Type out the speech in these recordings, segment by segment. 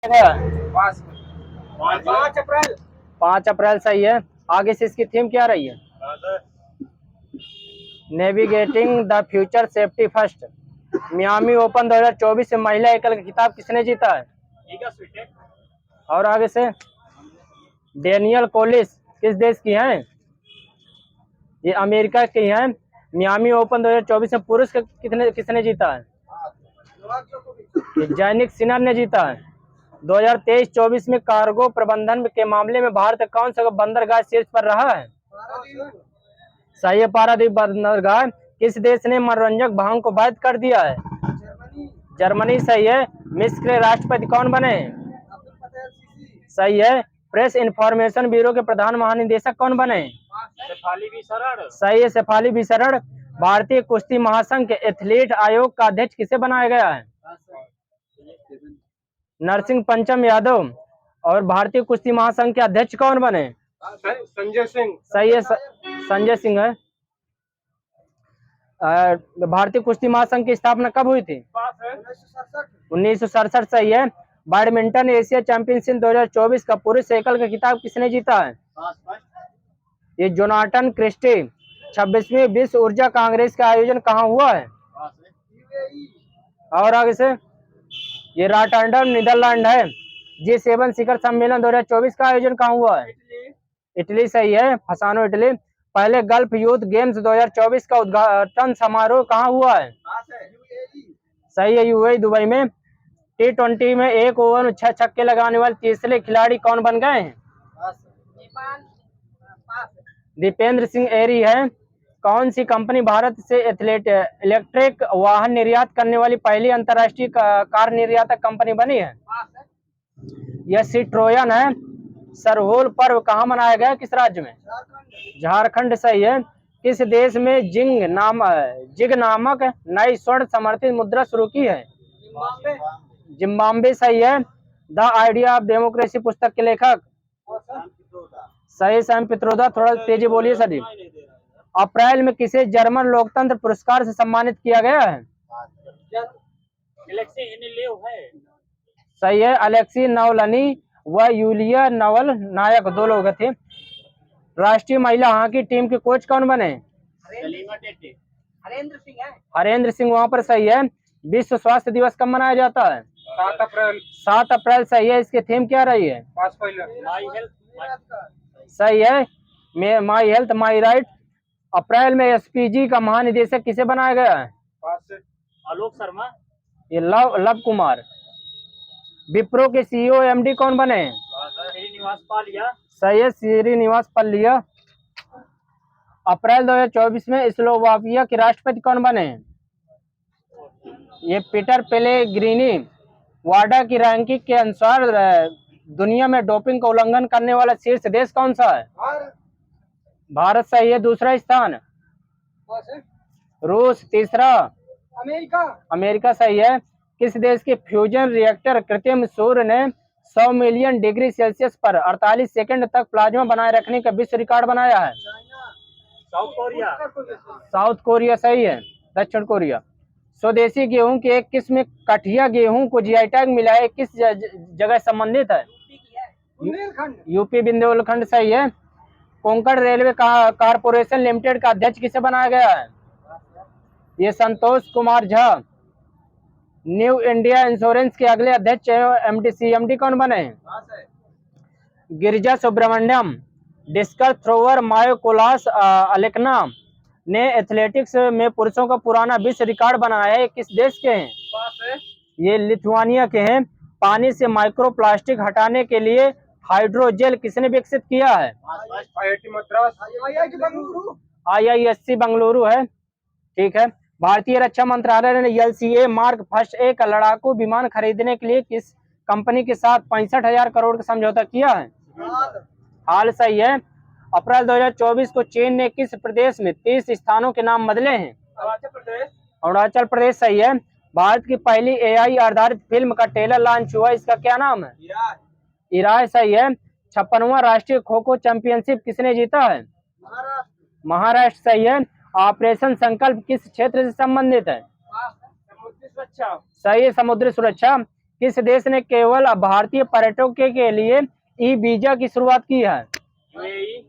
पाँच 5 अप्रैल। 5 अप्रैल सही है। आगे से इसकी थीम क्या रही है? Navigating the future safety first. Miami open 2024 में महिला एकल का खिताब किसने जीता है? और आगे से डेनियल कोलिस किस देश की हैं? ये अमेरिका की हैं। मियामी ओपन 2024 में पुरुष किसने जीता है? ये जैनिक सिनर ने जीता है। 2023-24 में कार्गो प्रबंधन के मामले में भारत कौन सा बंदरगाह शीर्ष पर रहा है? सही है, पारादीप बंदरगाह। किस देश ने मनोरंजक भांग को वैध कर दिया है? जर्मनी सही है। मिस्र के राष्ट्रपति कौन बने? सही है। प्रेस इंफॉर्मेशन ब्यूरो के प्रधान महानिदेशक कौन बने? सही है, शेफाली बी शरण। भारतीय कुश्ती महासंघ के एथलीट आयोग का अध्यक्ष किसे बनाया गया है? नरसिंह पंचम यादव। और भारतीय कुश्ती महासंघ के अध्यक्ष कौन बने? संजय सिंह। सही है, संजय सिंह है। भारतीय कुश्ती महासंघ की स्थापना कब हुई थी? 1967 सही है। बैडमिंटन एशिया चैंपियनशिप 2024 का पुरुष एकल का खिताब किसने जीता है? ये जोनाटन क्रिस्टी। 26वीं विश्व ऊर्जा कांग्रेस का आयोजन कहाँ हुआ है? और आगे से ये रॉटरडैम नीदरलैंड है। G7 शिखर सम्मेलन 2024 का आयोजन कहाँ हुआ है? इटली सही है, फसानो इटली। पहले गल्फ यूथ गेम्स 2024 का उद्घाटन समारोह कहाँ हुआ है? सही है, यूएई दुबई में। T20 में एक ओवर में 6 छक्के लगाने वाले तीसरे खिलाड़ी कौन बन गए हैं? दीपेंद्र सिंह एरी है। कौन सी कंपनी भारत से इलेक्ट्रिक वाहन निर्यात करने वाली पहली अंतर्राष्ट्रीय कार निर्यातक कंपनी बनी है? यह सिट्रोयन है। सरहोल पर्व कहाँ मनाया गया, किस राज्य में? झारखंड सही है। किस देश में जिग नामक नई स्वर्ण समर्थित मुद्रा शुरू की है? जिम्बाब्वे सही है। द आइडिया ऑफ डेमोक्रेसी पुस्तक के लेखक? सही, सैम पित्रोदा। थोड़ा तेजी बोलिए सर। अप्रैल में किसे जर्मन लोकतंत्र पुरस्कार से सम्मानित किया गया है? सही है, अलेक्सी नावलनी व यूलिया नवल नायक 2 लोग थे। राष्ट्रीय महिला हॉकी टीम के कोच कौन बने? हरेंद्र सिंह वहां पर सही है। विश्व स्वास्थ्य दिवस कब मनाया जाता है? 7 अप्रैल। 7 अप्रैल सही है। इसकी थीम क्या रही है? सही है, माई हेल्थ माई राइट। अप्रैल में एसपीजी का महानिदेशक किसे बनाया गया है? आलोक शर्मा। ये लव कुमार। विप्रो के सीईओ एमडी कौन बने? श्रीनिवास पालिया। सही है, श्रीनिवास पल्लिया। अप्रैल 2024 में स्लोवाकिया के राष्ट्रपति कौन बने? ये पीटर पेलेग्रिनी। वाडा की रैंकिंग के अनुसार दुनिया में डोपिंग का उल्लंघन करने वाला शीर्ष देश कौन सा है? भारत सही है, दूसरा स्थान। रूस तीसरा। अमेरिका सही है। किस देश के फ्यूजन रिएक्टर कृत्रिम सूर्य ने 100 मिलियन डिग्री सेल्सियस पर 48 सेकंड तक प्लाज्मा बनाए रखने का विश्व रिकॉर्ड बनाया है? साउथ कोरिया सही है, दक्षिण कोरिया। स्वदेशी गेहूं की एक किस्म कठिया गेहूं को जीआई टैग मिला है, किस जगह संबंधित है? यूपी बुंदेलखंड सही है। कोंकण रेलवे कारपोरेशन लिमिटेड का अध्यक्ष किसे बनाया गया है? ये Santosh Kumar Jha. New India insurance के अगले अध्यक्ष सीएमडी कौन बने? Girija Subrahmanyam. Discus thrower Mykolas Alekna ने एथलेटिक्स में पुरुषों का पुराना विश्व रिकॉर्ड बनाया है, किस देश के हैं? ये लिथुआनिया के हैं। पानी से माइक्रोप्लास्टिक हटाने के लिए हाइड्रोजेल किसने विकसित किया है? आईआईटी मद्रास। IISc बेंगलुरु है। ठीक है। भारतीय रक्षा मंत्रालय ने LCA मार्क फर्स्ट ए का लड़ाकू विमान खरीदने के लिए किस कंपनी के साथ 65,000 करोड़ का समझौता किया है? हाल सही है। अप्रैल 2024 को चीन ने किस प्रदेश में 30 स्थानों के नाम बदले हैं? अरुणाचल प्रदेश सही है। भारत की पहली AI आधारित फिल्म का ट्रेलर लॉन्च हुआ, इसका क्या नाम है? इराय सही है। 56वां राष्ट्रीय खो खो चैंपियनशिप किसने जीता है? महाराष्ट्र सही है। ऑपरेशन संकल्प किस क्षेत्र से संबंधित है? सही है, समुद्री सुरक्षा। किस देश ने केवल भारतीय पर्यटकों के लिए ई वीजा की शुरुआत की है? यूएई,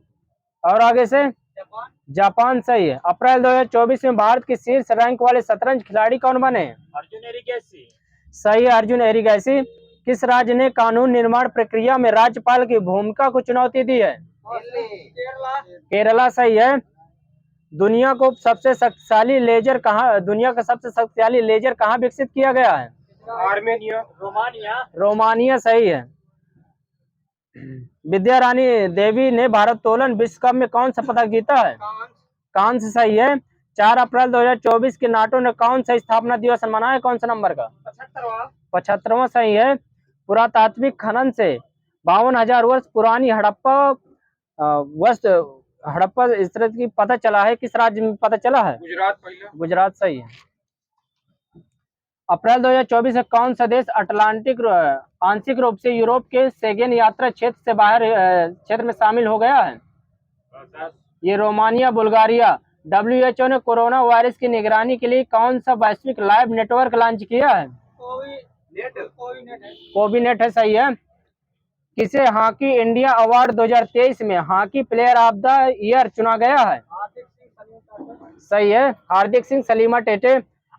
और आगे से जापान, जापान सही है। अप्रैल 2024 में भारत के शीर्ष रैंक वाले शतरंज खिलाड़ी कौन बने? अर्जुन एरिगैसी, सही है, अर्जुन एरिगैसी। किस राज्य ने कानून निर्माण प्रक्रिया में राज्यपाल की भूमिका को चुनौती दी है? केरला, केरला सही है। दुनिया का सबसे शक्तिशाली लेजर कहाँ विकसित किया गया है? आर्मेनिया, रोमानिया, रोमानिया सही है। विद्या रानी देवी ने भारोत्तोलन विश्व कप में कौन सा पदक जीता है? कांस्य सही है। 4 अप्रैल 2024 के नाटो ने कौन सा स्थापना दिवस मनाया, कौन सा नंबर का? 75वां सही है। पुरातात्विक खनन से 52,000 वर्ष पुरानी हड़प्पा इस तरह की पता चला है, किस राज्य में पता चला है? गुजरात पहला, गुजरात सही है। अप्रैल 2024 में कौन सा देश अटलांटिक आंशिक रूप से यूरोप के शेंगेन यात्रा क्षेत्र से बाहर क्षेत्र में शामिल हो गया है? ये रोमानिया, बुल्गारिया। WHO ने कोरोना वायरस की निगरानी के लिए कौन सा वैश्विक लाइव नेटवर्क लॉन्च किया है? कोविनेट है सही है। किसे हॉकी इंडिया अवार्ड 2023 में hockey player of the year चुना गया है? सही है, हार्दिक सिंह सलीमा टेटे।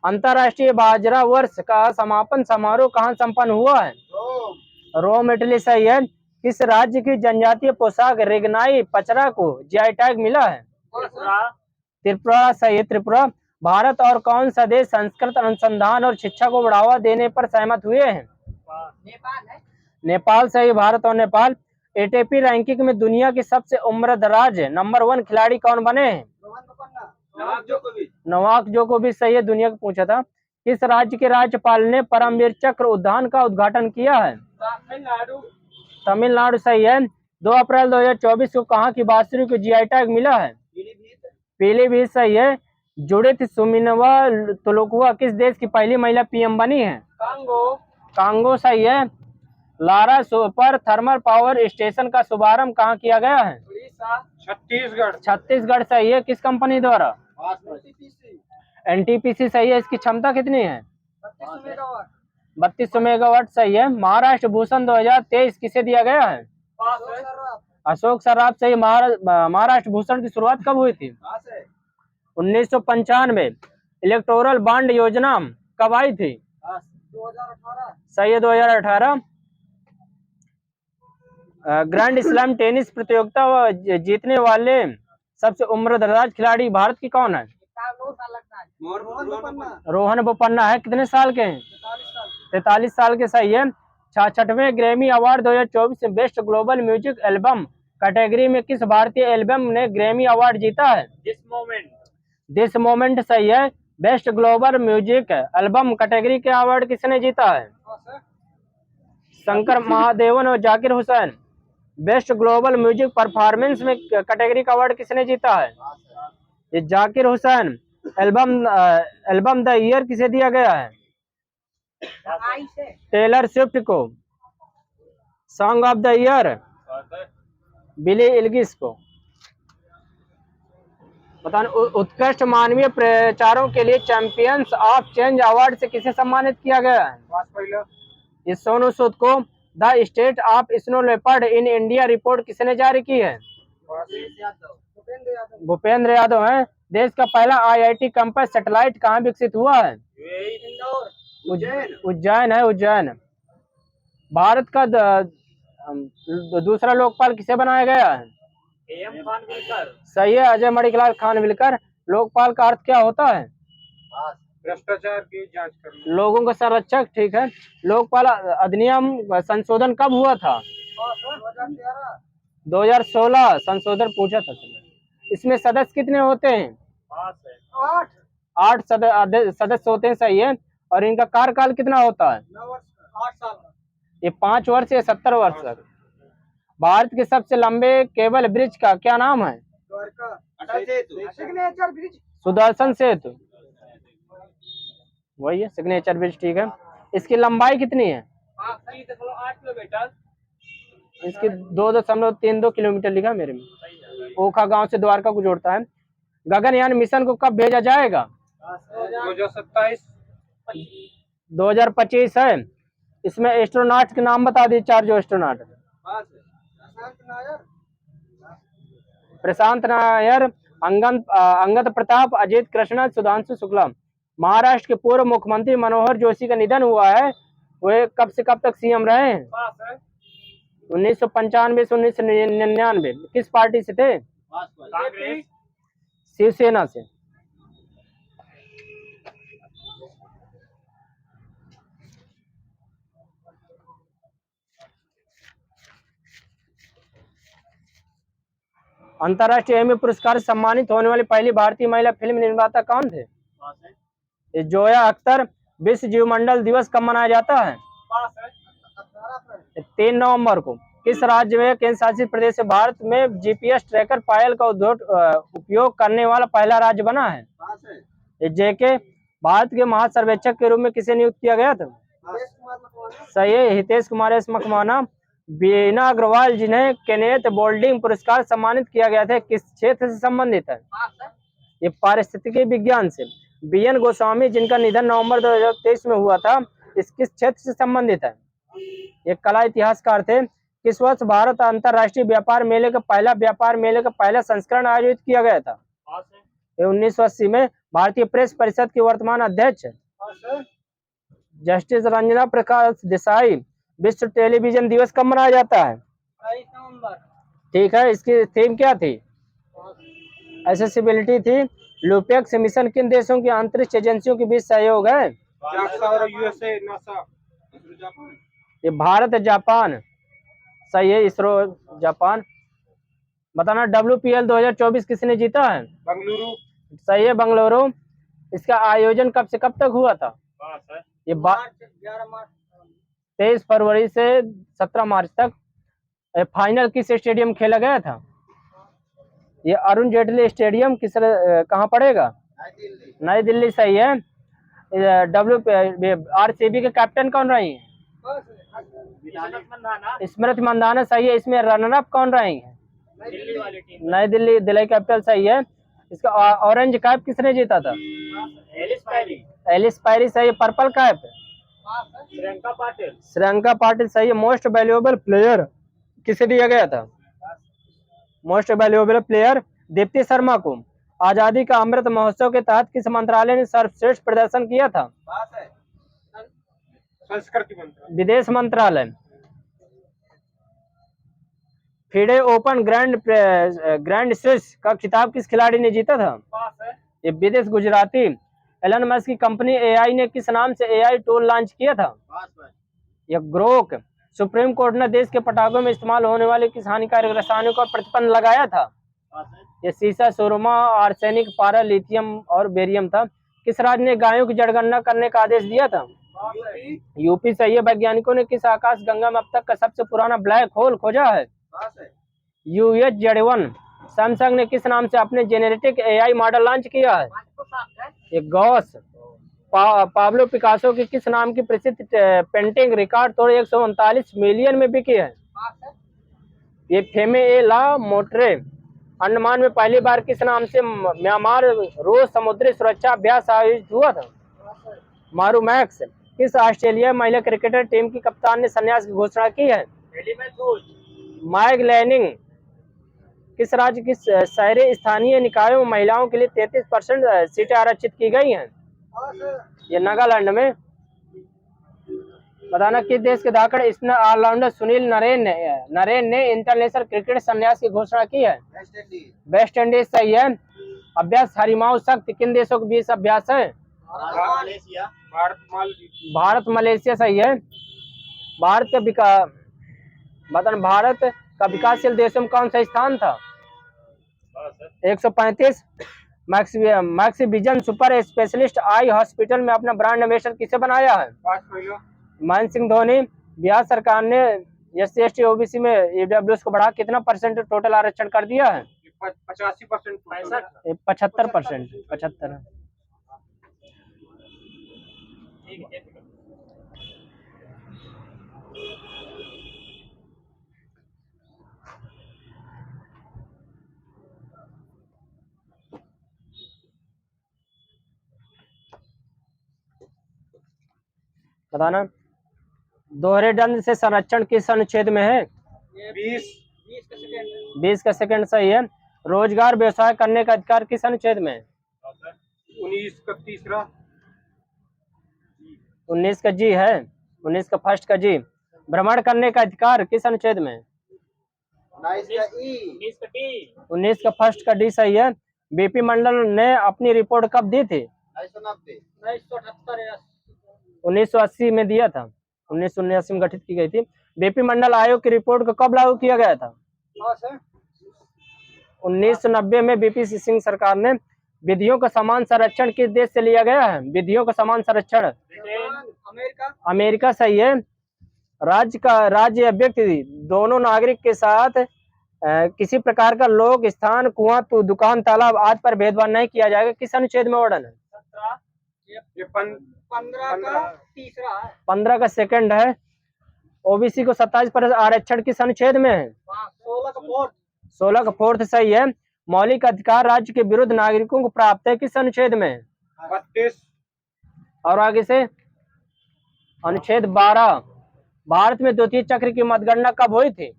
अंतर्राष्ट्रीय बाजरा वर्ष का समापन समारोह कहाँ संपन्न हुआ है? रोम, इटली सही है। किस राज्य की जनजातीय पोशाक रेगनाई पचरा को जीआई टैग मिला है? त्रिपुरा सही है, त्रिपुरा। भारत और कौन सा देश संस्कृत अनुसंधान और शिक्षा को बढ़ावा देने पर सहमत हुए हैं? नेपाल सही, भारत और नेपाल। एटीपी रैंकिंग में दुनिया की सबसे उम्रदराज नंबर 1 खिलाड़ी कौन बने हैं? नोवाक जोकोविच सही है, दुनिया को पूछा था। किस राज्य के राज्यपाल ने परमवीर चक्र उद्यान का उद्घाटन किया है? तमिलनाडु सही है। 2 अप्रैल 2024 को कहाँ की बांसुरी को जीआई टैग मिला है? पीलीभीत सही है। जुडिथ सुमिनवा तुलुकुआ किस देश की पहली महिला पीएम बनी है? कांगो सही है। Lara super thermal power station का शुभारंभ कहाँ किया गया है? छत्तीसगढ़ सही है। किस कंपनी द्वारा? एनटीपीसी सही है। इसकी क्षमता कितनी है? 3200 मेगावाट सही है। महाराष्ट्र भूषण 2023 किसे दिया गया है? अशोक सराफ सही। महाराष्ट्र भूषण की शुरुआत कब हुई थी? 1995। इलेक्टोरल बॉन्ड योजना कब आई थी? 2018 सही है, 2018। ग्रैंड स्लैम टेनिस प्रतियोगिता जीतने वाले सबसे उम्रदराज खिलाड़ी भारत की कौन है? रोहन बोपन्ना है। कितने साल के हैं? 43 साल के सही है। 66वें ग्रैमी अवार्ड 2024 में best global music album category में किस भारतीय एल्बम ने ग्रैमी अवार्ड जीता है? दिस मोमेंट सही है। Best global music album category के अवार्ड किसने जीता है? शंकर महादेवन और Zakir Hussain. Best global music performance में कैटेगरी का अवार्ड किसने जीता है? ये Zakir Hussain. Album the year किसे दिया गया है? टेलर स्विफ्ट को। सॉन्ग ऑफ द ईयर बिली इल्गिस को। बताना, उत्कृष्ट मानवीय प्रचारों के लिए चैंपियंस ऑफ चेंज अवार्ड से किसे सम्मानित किया गया है? इस सोनू सूद को। The state of snow leopard in India report किसने जारी की है? भूपेंद्र यादव है। देश का पहला आईआईटी कैंपस सैटेलाइट कहाँ विकसित हुआ है? उज्जैन है, उज्जैन। भारत का दूसरा लोकपाल किसे बनाया गया है? सही है, अजय मणिलाल खानविलकर। लोकपाल का अर्थ क्या होता है? भ्रष्टाचार की जांच करना, लोगों का संरक्षक, ठीक है। लोकपाल अधिनियम संशोधन कब हुआ था? 2016 संशोधन पूछा था। इसमें सदस्य कितने होते हैं? 8 सदस्य होते हैं, सही है। और इनका कार्यकाल कितना होता है? 8 साल। ये 5 वर्ष या 70 वर्ष तक। भारत के सबसे लंबे केबल ब्रिज का क्या नाम है? सिग्नेचर ब्रिज, सुदर्शन सेतु, वही है सिग्नेचर ब्रिज, ठीक है। इसकी लंबाई कितनी है? 3.8 किलोमीटर। इसकी 2.32 किलोमीटर लिखा मेरे में। ओखा गांव से द्वारका को जोड़ता है। गगनयान मिशन को कब भेजा जाएगा? 2027। 2025 है। इसमें एस्ट्रोनॉट के नाम बता दिए, 4 जो एस्ट्रोनॉट। पास है प्रशांत नायर, प्रशांत नायर, अंगद प्रताप, अजीत कृष्णा, सुधांशु शुक्ला। महाराष्ट्र के पूर्व मुख्यमंत्री मनोहर जोशी का निधन हुआ है। वे कब से कब तक सीएम रहे हैं? पास है 1995 से 1999। किस पार्टी से थे? कांग्रेस, शिवसेना से। अंतर्राष्ट्रीय एमी पुरस्कार से सम्मानित होने वाली पहली भारतीय महिला फिल्म निर्माता कौन थे? पास है ये जोया अख्तर। विश्व जीवमंडल दिवस कब मनाया जाता है? पास है 18 अप्रैल 3 नवंबर को। किस राज्य में केंद्र शासित प्रदेश से भारत में जीपीएस ट्रैकर पायल का उपयोग करने वाला पहला राज्य बना है? पास है ये जेके। भारत के महासर्वेक्षक के रूप में किसे नियुक्त किया गया था? हितेश कुमार मकवाना, सही है, हितेश कुमार एस मकवाना। बीना अग्रवाल जिन्हें केनेथ बोल्डिंग पुरस्कार सम्मानित किया गया था, किस क्षेत्र से संबंधित है? पास है ये पारिस्थितिकी विज्ञान से। बीएन गोस्वामी जिनका निधन नवंबर 2023 में हुआ था, इस किस क्षेत्र से संबंधित है? ये कला इतिहासकार थे। किस वर्ष भारत अंतर्राष्ट्रीय व्यापार मेले का पहला संस्करण आयोजित किया गया था? पास है ये 1980 में। भारतीय प्रेस परिषद के वर्तमान अध्यक्ष? पास है जस्टिस रंजना प्रकाश देसाई। विश्व टेलीविजन दिवस कब मनाया जाता है? 22 नवंबर ठीक है, इसकी थीम क्या थी? एक्सेसिबिलिटी थी। लुपेक्स मिशन किन देशों की अंतरिक्ष एजेंसियों के बीच सहयोग है? जाक्सा और यूएसए, नासा, जापान। ये भारत जापान। सही है, इसरो जापान। बताना WPL 2024 किसने जीता है? बंगलुरु। सही है, बंगलुरु। इसका आयोजन कब से कब तक हुआ था? पास है ये 11 मार्च 23 फरवरी से 17 मार्च तक। फाइनल किस स्टेडियम खेला गया था? ये अरुण जेटली स्टेडियम। कहाँ पड़ेगा? नई दिल्ली। सही है। RCB के कैप्टन कौन रही है? स्मृति मंदाना। सही है। इसमें रनर अप कौन रही है? दिल्ली वाली टीम, नई दिल्ली कैपिटल। सही है। इसका ऑरेंज कैप किसने जीता था? Ellyse Perry. सही है। Purple cap? श्रीलंका पाटिल, श्रीलंका पाटिल। सही है। मोस्ट वैल्यूएबल प्लेयर किसे दिया गया था? Most valuable player Deepti Sharma को। आजादी का अमृत महोत्सव के तहत किस मंत्रालय ने सर्वश्रेष्ठ प्रदर्शन किया था? पास है संस्कृति मंत्रालय, विदेश मंत्रालय। फिडे ओपन ग्रैंड स्लैश का खिताब किस खिलाड़ी ने जीता था? पास है ये विदेश गुजराती। एलन मस्क की कंपनी एआई ने किस नाम से एआई टूल लॉन्च किया था? पास है यह ग्रोक। सुप्रीम कोर्ट ने देश के पटाखों में इस्तेमाल होने वाले किस हानिकारक रसायनों पर प्रतिबंध लगाया था? पास है ये सीसा, सुरमा, आर्सेनिक, पारा, लिथियम और बेरियम था। किस राज्य ने गायों की जनगणना करने का आदेश दिया था? UP, UP. सही है। वैज्ञानिकों ने किस आकाश गंगा में अब तक का सबसे पुराना ब्लैक होल खोजा है? पास है UH-Z1। सैमसंग ने किस नाम से अपने जेनेरेटिक एआई मॉडल लॉन्च किया है? ये गॉस। पाब्लो पिकासो की किस नाम की प्रसिद्ध पेंटिंग रिकॉर्ड तोड़ 139 मिलियन में बिकी है? पास है ये फेमे ए ला मोट्रे। अंडमान में पहली बार किस नाम से म्यांमार रूस समुद्री सुरक्षा अभ्यास आयोजित हुआ था? मारू मैक्स। किस ऑस्ट्रेलिया महिला क्रिकेटर टीम की कप्तान ने संन्यास की घोषणा की है? Mike Lanning. किस राज्य की शहरी स्थानीय निकायों में महिलाओं के लिए 33% सीटें आरक्षित की गई हैं? पास है ये नागालैंड में। बताना किस देश के धाकड़ स्पिनर ऑलराउंडर सुनील नरेन ने इंटरनेशनल क्रिकेट संन्यास की घोषणा की है? West Indies, West Indies. सही है। अभ्यास हरिमाऊ शक्ति किन देशों के बीच अभ्यास है? Malaysia, Bharat Malaysia. सही है। भारत का विकासशील देशों में कौन सा स्थान था? 135। मैक्सिविजन सुपर स्पेशलिस्ट आई हॉस्पिटल में अपना ब्रांड एम्बेसडर किसे बनाया है? महेंद्र सिंह धोनी। बिहार सरकार ने SC/ST OBC में EWS को बढ़ा कितना % टोटल आरक्षण कर दिया है? 85%, 75%। 75। बताना दोहरे दंड से संरक्षण किस अनुच्छेद में है? 20 20 का सेकंड सही है। रोजगार व्यवसाय करने का अधिकार किस अनुच्छेद में है? 19 का तीसरा 19 का जी है, 19 का फर्स्ट का जी। भ्रमण करने का अधिकार किस अनुच्छेद में है? 19 का फर्स्ट का डी सही है। बीपी मंडल ने अपनी रिपोर्ट कब दी थी? 1980 में दिया था, 1979 में गठित की गई थी। बीपी मंडल आयोग की रिपोर्ट को कब लागू किया गया था? 1990 में बीपी सिंह सरकार ने विधियों का समान संरक्षण किस देश से लिया गया है? विधियों का समान संरक्षण अमेरिका सही है। राज्य या व्यक्ति दोनों नागरिक के साथ किसी प्रकार का लोक स्थान, कुआं, दुकान, तालाब आदि पर भेदभाव नहीं किया जाएगा किस अनुच्छेद में वर्णन है? 15 का सेकंड है। ओबीसी को 27% आरक्षण किस अनुच्छेद में है? 16 का फोर्थ सही है। मौलिक अधिकार राज्य के विरुद्ध नागरिकों को प्राप्त है किस अनुच्छेद में? 32 और आगे से अनुच्छेद 12। भारत में द्वितीय चक्र की मतगणना कब हुई थी?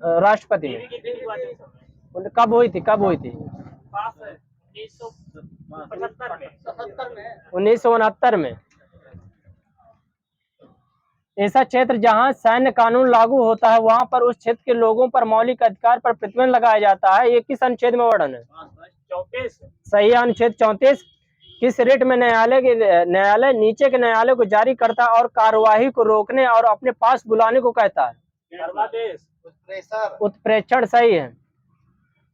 राष्ट्रपति में कब हुई थी? 1969 में। ऐसा क्षेत्र जहां सैन्य कानून लागू होता है वहां पर उस क्षेत्र के लोगों पर मौलिक अधिकार पर प्रतिबंध लगाया जाता है, ये किस अनुच्छेद में वर्णन है? 34 सही है। अनुच्छेद 34। किस रेट में न्यायालय नीचे के न्यायालय को जारी करता और कार्यवाही को रोकने और अपने पास बुलाने को कहता है? उत्प्रेक्षण सही है।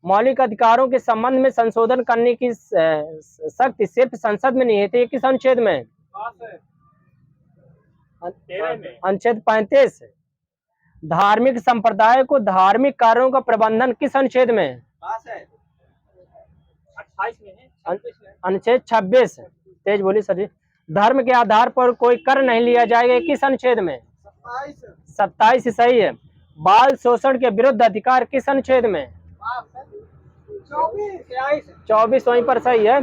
मौलिक अधिकारों के संबंध में संशोधन करने की शक्ति सिर्फ संसद में नहीं है, तो ये किस अनुच्छेद में? अनुच्छेद 35। धार्मिक संप्रदाय को धार्मिक कार्यों का प्रबंधन किस अनुच्छेद में? 28 में है। अनुच्छेद 26। तेज बोली सर जी। धर्म के आधार पर कोई कर नहीं लिया जाएगा किस अनुच्छेद में? 27 सही है। बाल शोषण के विरुद्ध अधिकार किस अनुच्छेद में? 24 वहीं पर सही है।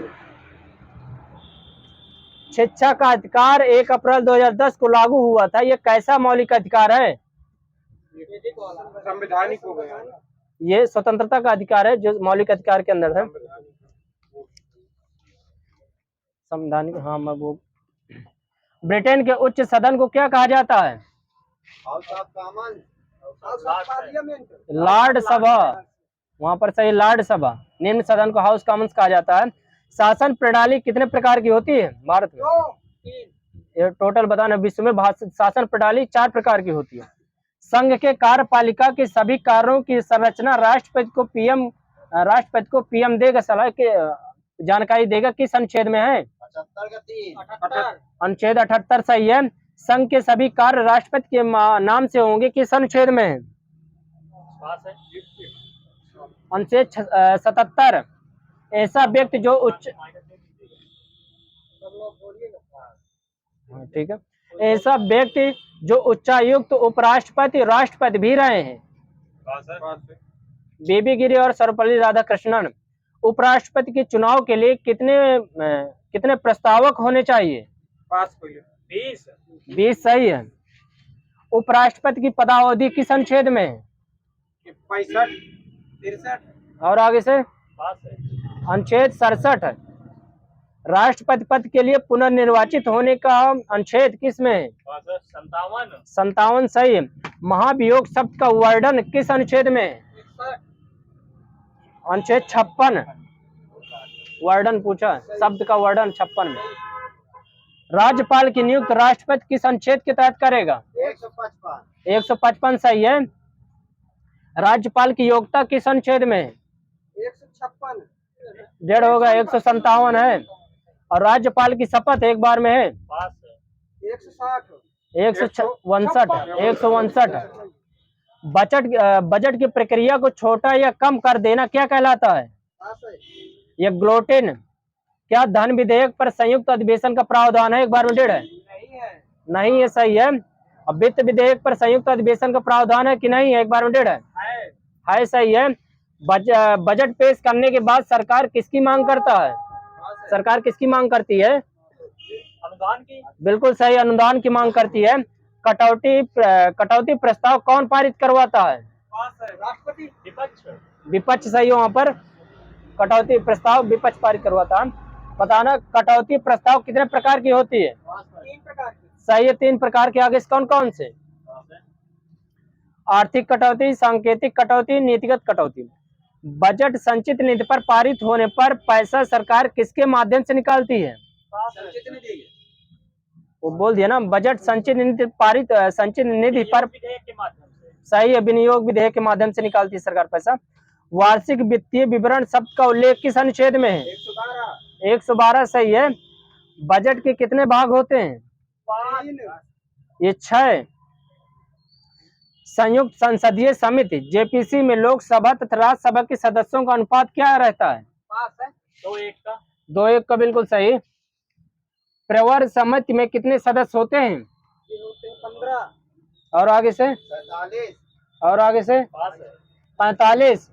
शिक्षा का अधिकार 1 अप्रैल 2010 को लागू हुआ था, ये कैसा मौलिक अधिकार है? संवैधानिक हो गया। ये स्वतंत्रता का अधिकार है जो मौलिक अधिकार के अंदर है। संवैधानिक, हाँ मैं वो। ब्रिटेन के उच्च सदन को क्या कहा जाता है? लॉर्ड सभा, वहां पर सही लॉर्ड सभा। निम्न सदन को हाउस कॉमन्स कहा जाता है। शासन प्रणाली कितने प्रकार की होती है भारत में? ये टोटल बताना। विश्व में शासन प्रणाली 4 प्रकार की होती है। संघ के कार्यपालिका के सभी कार्यों की संरचना राष्ट्रपति को पीएम देगा, सलाह के जानकारी देगा किस अनुच्छेद में है? 78। अनुच्छेद 78 सही है। संघ के सभी कार्य राष्ट्रपति के नाम से होंगे किस अनुच्छेद में है? अनुच्छेद 77। ऐसा व्यक्ति जो उच्च, ठीक है, ऐसा व्यक्ति जो उच्चायुक्त, उपराष्ट्रपति, राष्ट्रपति भी रहे हैं। बीबी गिरी और सर्वपल्ली राधाकृष्णन। उपराष्ट्रपति के चुनाव के लिए कितने प्रस्तावक होने चाहिए? 20 सही है। उपराष्ट्रपति की पदावधि किस अनुच्छेद में है? 65 63। और आगे से अनुच्छेद 67। राष्ट्रपति पद के लिए पुनर्निर्वाचित होने का अनुच्छेद किस में है? 57 सही है। महाभियोग शब्द का वर्णन किस अनुच्छेद में है? अनुच्छेद 56। वर्णन पूछा, शब्द का वर्णन 56 में। राज्यपाल की नियुक्त राष्ट्रपति किस अनुच्छेद के तहत करेगा? 155 सही है। राज्यपाल की योग्यता किस अनुच्छेद में है? 156। डेढ़ होगा, 157 है। और राज्यपाल की शपथ एक बार में है? 159। बजट की प्रक्रिया को छोटा या कम कर देना क्या कहलाता है? ये ग्लोटिन। क्या धन विधेयक पर संयुक्त अधिवेशन का प्रावधान है? एक बार में डेढ़ है? नहीं है सही है। अब वित्त विधेयक पर संयुक्त अधिवेशन का प्रावधान है कि नहीं है? एक बार में डेढ़ है? सही है। बजट पेश करने के बाद सरकार किसकी मांग करता है? सरकार किसकी मांग करती है? अनुदान की, बिल्कुल सही, अनुदान की मांग करती है। कटौती प्रस्ताव कौन पारित करवाता है? राष्ट्रपति। विपक्ष सही है, वहां पर कटौती प्रस्ताव विपक्ष पारित करवाता है। बताना कटौती प्रस्ताव कितने प्रकार की होती है? 3 प्रकार की। सही है, 3 प्रकार के। आगे कौन कौन से? आर्थिक कटौती, सांकेतिक कटौती, नीतिगत कटौती। बजट संचित निधि पर पारित होने पर पैसा सरकार किसके माध्यम से निकालती है? संचित निधि। वो बोल दिया ना, बजट संचित निधि पारित संचित निधि पर सही है, विनियोग विधेयक के माध्यम से निकालती है सरकार पैसा। वार्षिक वित्तीय विवरण शब्द का उल्लेख किस अनुच्छेद में है? 112 सही है। बजट के कितने भाग होते हैं? 3। ये 6। संयुक्त संसदीय समिति जेपीसी में लोकसभा तथा राज्यसभा के सदस्यों का अनुपात क्या रहता है? 2:1 का। 2:1 का, बिल्कुल सही। प्रवर समिति में कितने सदस्य होते हैं? 15। और आगे से? 47। और आगे से? 45।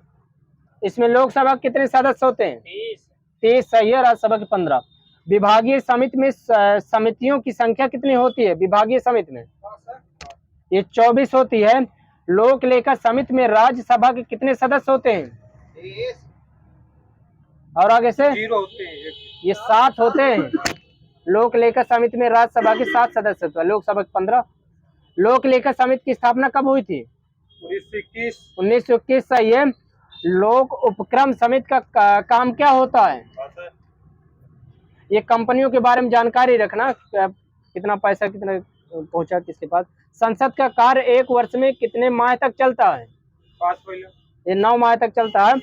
इसमें लोकसभा कितने सदस्य होते हैं? 30 सही है, राज्यसभा के 15। विभागीय समिति में समितियों की संख्या कितनी होती है? विभागीय समिति में ये 24 होती है। लोक लेखा समिति में राज्यसभा के कितने सदस्य होते हैं? 30। और आगे से? 0 होते हैं। ये 7 होते हैं। लोक लेखा समिति में राज्यसभा के 7 सदस्य होते हैं, लोकसभा के 15। लोक लेखा समिति की स्थापना कब हुई थी? 1921 सही है। लोक उपक्रम समिति का काम क्या होता है? ये कंपनियों के बारे में जानकारी रखना, कितना पैसा कितना पहुंचा किसके पास। संसद का कार्य 1 वर्ष में कितने माह तक चलता है? 5 महीने। ये 9 माह तक चलता है।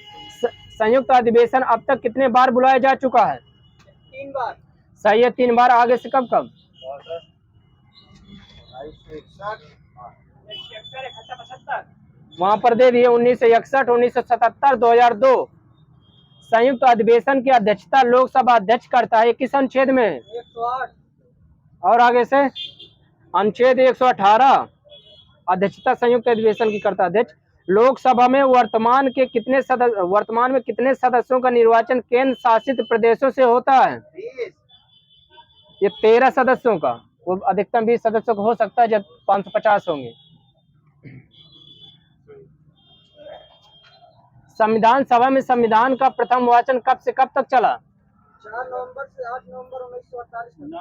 संयुक्त अधिवेशन अब तक कितने बार बुलाया जा चुका है? 3 बार। सही है, 3 बार। आगे से कब कब? वहां पर दे दिए 1961, 1977, 2002। संयुक्त अधिवेशन की अध्यक्षता लोकसभा अध्यक्ष करता है, किस अनुच्छेद में? 108। और आगे से? अनुच्छेद 118। अध्यक्षता संयुक्त अधिवेशन की करता अध्यक्ष। लोकसभा में वर्तमान में कितने सदस्यों का निर्वाचन केंद्र शासित प्रदेशों से होता है? 20। ये 13 सदस्यों का। वो अधिकतम 20 सदस्यों का हो सकता है, जब 550 होंगे। संविधान सभा में संविधान का प्रथम वाचन कब से कब तक चला? 4 नवंबर से 8 नवंबर 1948 तक।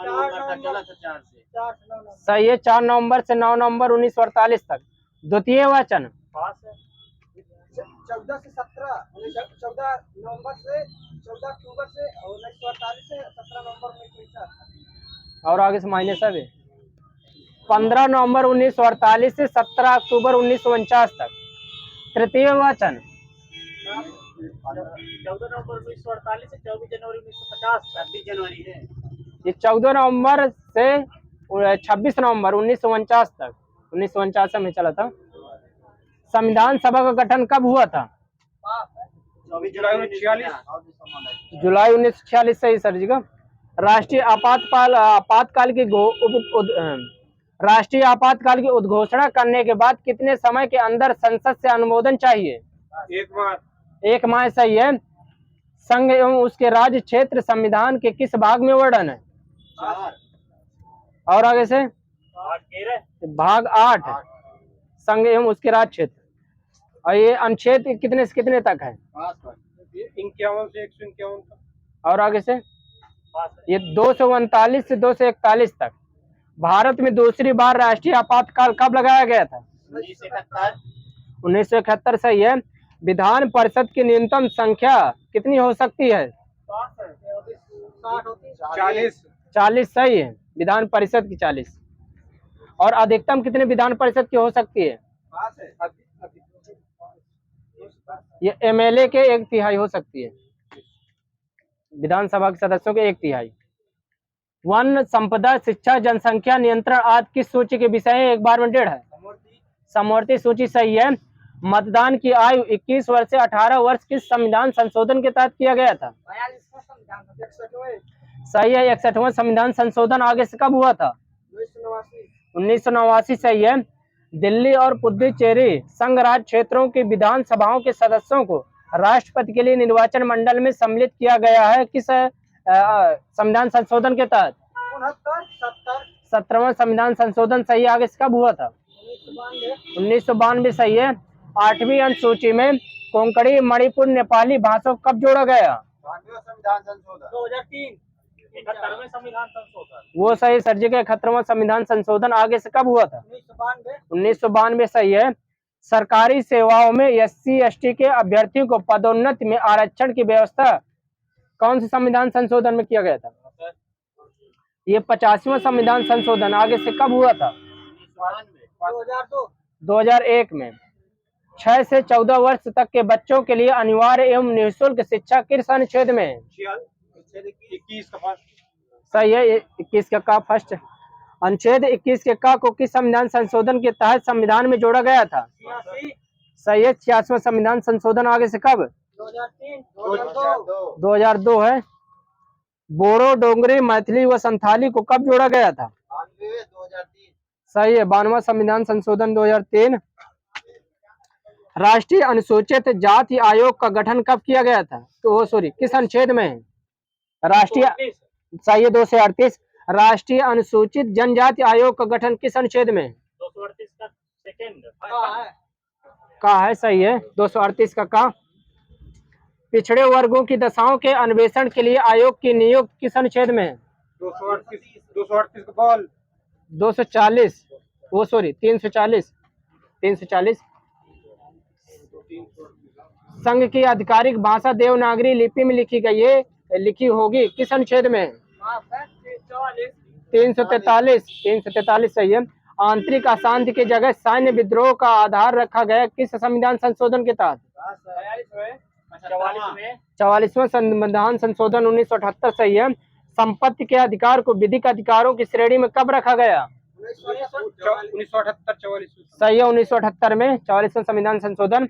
सही है, 4 नवंबर से 9 नवंबर 1948 तक। द्वितीय वाचन 14 से 17 14 नवंबर से 14 अक्टूबर से 1948 से 17 नवंबर 1949। और आगे से माइनस है 15 नवंबर 1948 से 17 अक्टूबर 1949 तक। तृतीय वाचन 14 नवंबर 1948 से 24 जनवरी 1950। 26 जनवरी है ये। 14 नवंबर से 26 नवंबर 1949 तक, 1949 में चला था। संविधान सभा का गठन कब हुआ था? जुलाई 1946। जुलाई 1946 सही सर जी का। राष्ट्रीय आपातकाल की उद्घोषणा करने के बाद कितने समय के अंदर संसद से अनुमोदन चाहिए? 1 माह। 1 माह सही है। संघ एवं उसके राज्य क्षेत्र संविधान के किस भाग में वर्णन है? 4। और आगे से? भाग 8 संघ एवं उसके राज्य क्षेत्र। और ये अनुच्छेद कितने से कितने तक है? 51 से 151 तक। और आगे से? ये 239 से 241 तक। भारत में दूसरी बार राष्ट्रीय आपातकाल कब लगाया गया था? 1971 सही है। विधान परिषद की न्यूनतम संख्या कितनी हो सकती है? 40 सही है, विधान परिषद की 40। और अधिकतम कितने विधान परिषद की हो सकती है? ये एमएलए के 1/3 हो सकती है, विधानसभा के सदस्यों के 1/3। वन संपदा, शिक्षा, जनसंख्या नियंत्रण आदि किस सूची के विषय 1 बार में 1.5 है? समवर्ती सूची सही है। मतदान की आयु 21 वर्ष से 18 वर्ष किस संविधान संशोधन के तहत किया गया था? सही है, 61वां संविधान संशोधन। आगे से कब हुआ था? 1989 सही है। दिल्ली और पुडुचेरी संघ राज्य क्षेत्रों की विधानसभाओं के सदस्यों को राष्ट्रपति के लिए निर्वाचन मंडल में सम्मिलित किया गया है, किस संविधान संशोधन के तहत? 69 70 17वां संविधान संशोधन सही है। आगे से कब हुआ था? 1992 सही है। 8वीं अनुसूची में कोंकणी, मणिपुर, नेपाली भाषा को कब जोड़ा गया? संविधान संशोधन 2003 71वें संविधान संशोधन। वो सही सर जी का 71वां संविधान संशोधन आगे से कब हुआ था? 1992 सही है। सरकारी सेवाओं में SC ST के अभ्यर्थियों को पदोन्नति में आरक्षण की व्यवस्था कौन से संविधान संशोधन में किया गया था? ये 85वां संविधान संशोधन आगे से कब हुआ था? 2001 में। 6 से 14 वर्ष तक के बच्चों के लिए अनिवार्य एवं निःशुल्क शिक्षा किस अनुच्छेद में? 21 का सही है। 21 के का फर्स्ट अनुच्छेद 21 के का को किस संविधान संशोधन के तहत संविधान में जोड़ा गया था? सही है। 86वां संविधान संशोधन आगे से कब? 2002 है। बोडो, डोगरी, मैथिली व संथाली को कब जोड़ा गया था? 2003 सही है। 92वां संविधान संशोधन 2003। राष्ट्रीय अनुसूचित जाति आयोग का गठन कब किया गया था? तो सॉरी किस अनुच्छेद में है? राष्ट्रीय सही है 238। राष्ट्रीय अनुसूचित जनजाति आयोग का गठन किस अनुच्छेद में? 238 का सेकंड का है। सही है 238 का। पिछड़े वर्गों की दशाओं के अन्वेषण के लिए आयोग की नियुक्ति किस अनुच्छेद में है? 238 का बॉल 240 वो सॉरी 340 संघ की आधिकारिक भाषा देवनागरी लिपि में लिखी होगी किस अनुच्छेद में? 343 सही है। आंतरिक अशांति की जगह सैन्य विद्रोह का आधार रखा गया किस संविधान संशोधन के तहत? 44वां संविधान संशोधन 1978 सही है। संपत्ति के अधिकार को विधिक अधिकारों की श्रेणी में कब रखा गया? 1978 सही है 1978 में। 44वां संविधान संशोधन।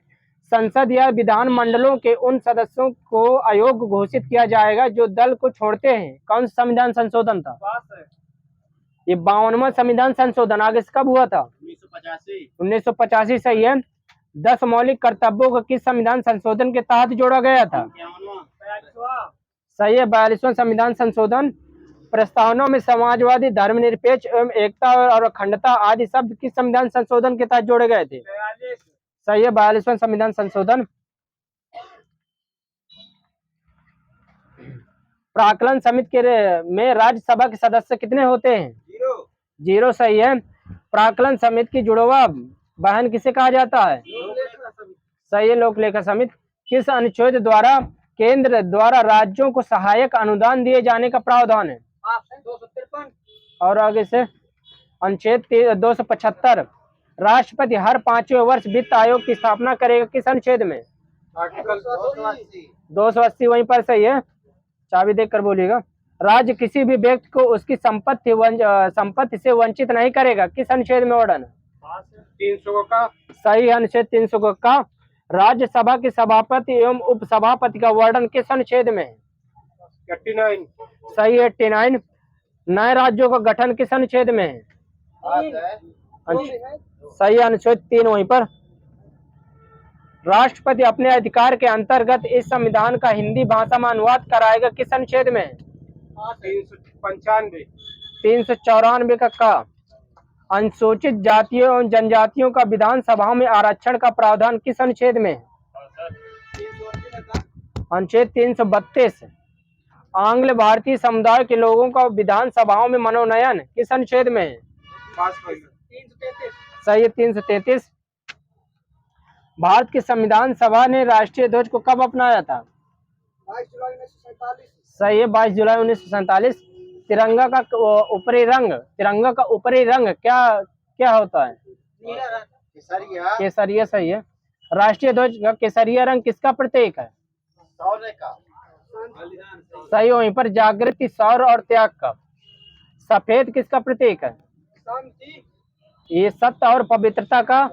संसद या विधान मंडलों के उन सदस्यों को अयोग्य घोषित किया जाएगा जो दल को छोड़ते हैं। कौन सा संविधान संशोधन था? ये 52वां संविधान संशोधन आगे से कब हुआ था? 1985 सही है। 10 मौलिक कर्तव्यों को किस संविधान संशोधन के तहत जोड़ा गया था? सही है 42वां संविधान संशोधन। प्रस्तावना में समाजवादी, धर्मनिरपेक्ष एवं एकता और अखंडता आदि शब्द किस संविधान संशोधन के तहत जोड़े गए थे? सही है 42वां संविधान संशोधन। प्राक्कलन समिति में राज्यसभा के सदस्य कितने होते हैं? 0 सही है। प्राक्कलन समिति की जुड़वा बहन किसे कहा जाता है? सही है लोक लेखा समिति। किस अनुच्छेद द्वारा केंद्र द्वारा राज्यों को सहायक अनुदान दिए जाने का प्रावधान है? 253 और आगे से अनुच्छेद 275। राष्ट्रपति हर 5वें वर्ष वित्त आयोग की स्थापना करेगा किस अनुच्छेद में? आर्टिकल 280 वहीं पर सही है। चाबी देकर बोलिएगा। राज्य किसी भी व्यक्ति को उसकी संपत्ति से वंचित नहीं करेगा किस अनुच्छेद में वर्णन? 300 का सही है अनुच्छेद 300 का। राज्यसभा के सभापति एवं उपसभापति का वर्णन किस अनुच्छेद में? 89 सही है 89। नए राज्यों का गठन किस अनुच्छेद में है? सही है अनुच्छेद 3 वहीं पर। राष्ट्रपति अपने अधिकार के अंतर्गत इस संविधान का हिंदी भाषा में अनुवाद कराएगा किस अनुच्छेद में? 394 का। अनुसूचित जातियों और जनजातियों का विधानसभाओं में आरक्षण का प्रावधान किस अनुच्छेद में? अनुच्छेद 332। आंग्ल भारतीय समुदाय के लोगों का विधानसभाओं में मनोनयन किस अनुच्छेद में? 333 सही है 333। भारत की संविधान सभा ने राष्ट्रीय ध्वज को कब अपनाया था? 22 जुलाई 1947 सही है 22 जुलाई 1947। तिरंगा का ऊपरी रंग क्या होता है? केसरिया सही है। राष्ट्रीय ध्वज का केसरिया रंग किसका प्रतीक है? सही वहीं पर जागृति, शौर्य और त्याग का। सफेद किसका प्रतीक है? शांति ये सत्य और पवित्रता का।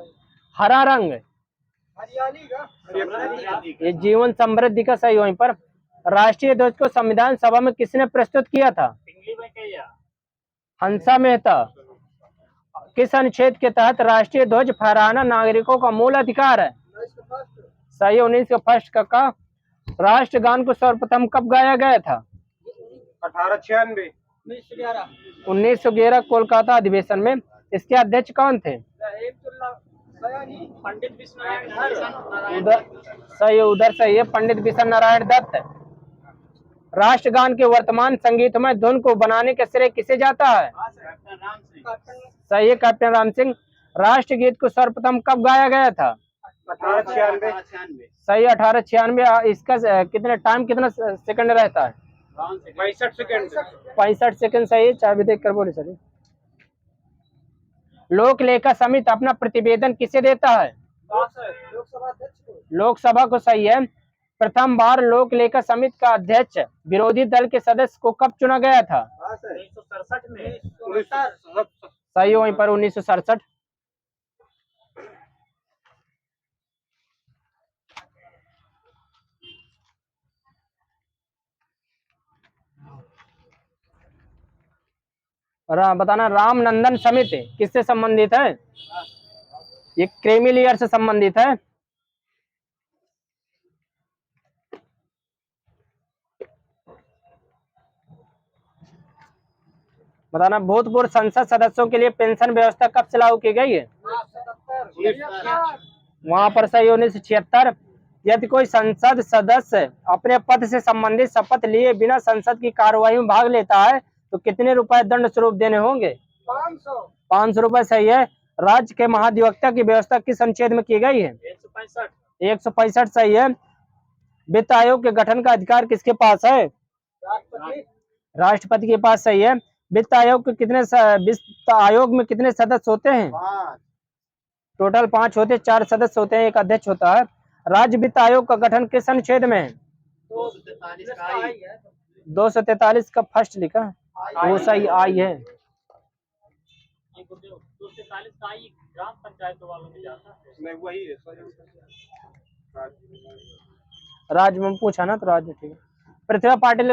हरा रंग हरियाली का ये जीवन समृद्धि का। सही वहीं पर। राष्ट्रीय ध्वज को संविधान सभा में किसने प्रस्तुत किया था? हंसा मेहता। किस अनुच्छेद के तहत राष्ट्रीय ध्वज फहराना नागरिकों का मूल अधिकार है? सही 19 का। राष्ट्रगान को सर्वप्रथम कब गाया गया था? 1896 1911 1911 कोलकाता अधिवेशन में इसके अध्यक्ष कौन थे? पंडित विश्वनारायण उधर सही है, उधर सही है, पंडित विश्व नारायण दत्त। राष्ट्रगान के वर्तमान संगीतमय धुन को बनाने का श्रेय किसे जाता है? सही है, कैप्टन राम सिंह। राष्ट्रगीत को सर्वप्रथम कब गाया गया था? 1896 सही, 1896। इसका कितने टाइम कितना सेकंड रहता है? 65 सेकंड 65 सेकंड। सही है, चाबी देख कर बोले सर। लोक लेखा समिति अपना प्रतिवेदन किसे देता है? लोकसभा अध्यक्ष को लोकसभा को। सही है। प्रथम बार लोक लेखा समिति का अध्यक्ष विरोधी दल के सदस्य को कब चुना गया था? 1967 में सही, वहीं पर 1967। बताना, रामनंदन समिति किससे संबंधित है? ये क्रीमी लेयर से संबंधित है। बताना, भूतपूर्व संसद सदस्यों के लिए पेंशन व्यवस्था कब से लागू की गई है? 77 वहां पर सही 1976। यदि कोई संसद सदस्य अपने पद से संबंधित शपथ लिए बिना संसद की कार्यवाही में भाग लेता है तो कितने रुपए दंड स्वरूप देने होंगे? 500 रुपए। सही है। राज्य के महाधिवक्ता की व्यवस्था किस अनुच्छेद में की गई है? 165। सही है। वित्त आयोग के गठन का अधिकार किसके पास है? राष्ट्रपति के पास। सही है। वित्त आयोग में कितने सदस्य होते हैं? टोटल 5 होते, 4 सदस्य होते हैं, एक अध्यक्ष होता है। राज्य वित्त आयोग का गठन किस अनुच्छेद में है? 243 का फर्स्ट लिखा, वो सही आई है। 243 का आई ग्राम पंचायत वालों में जाता है। नहीं वही है राज्य में पूछा ना, तो राज्य ठीक है। प्रतिभा पाटिल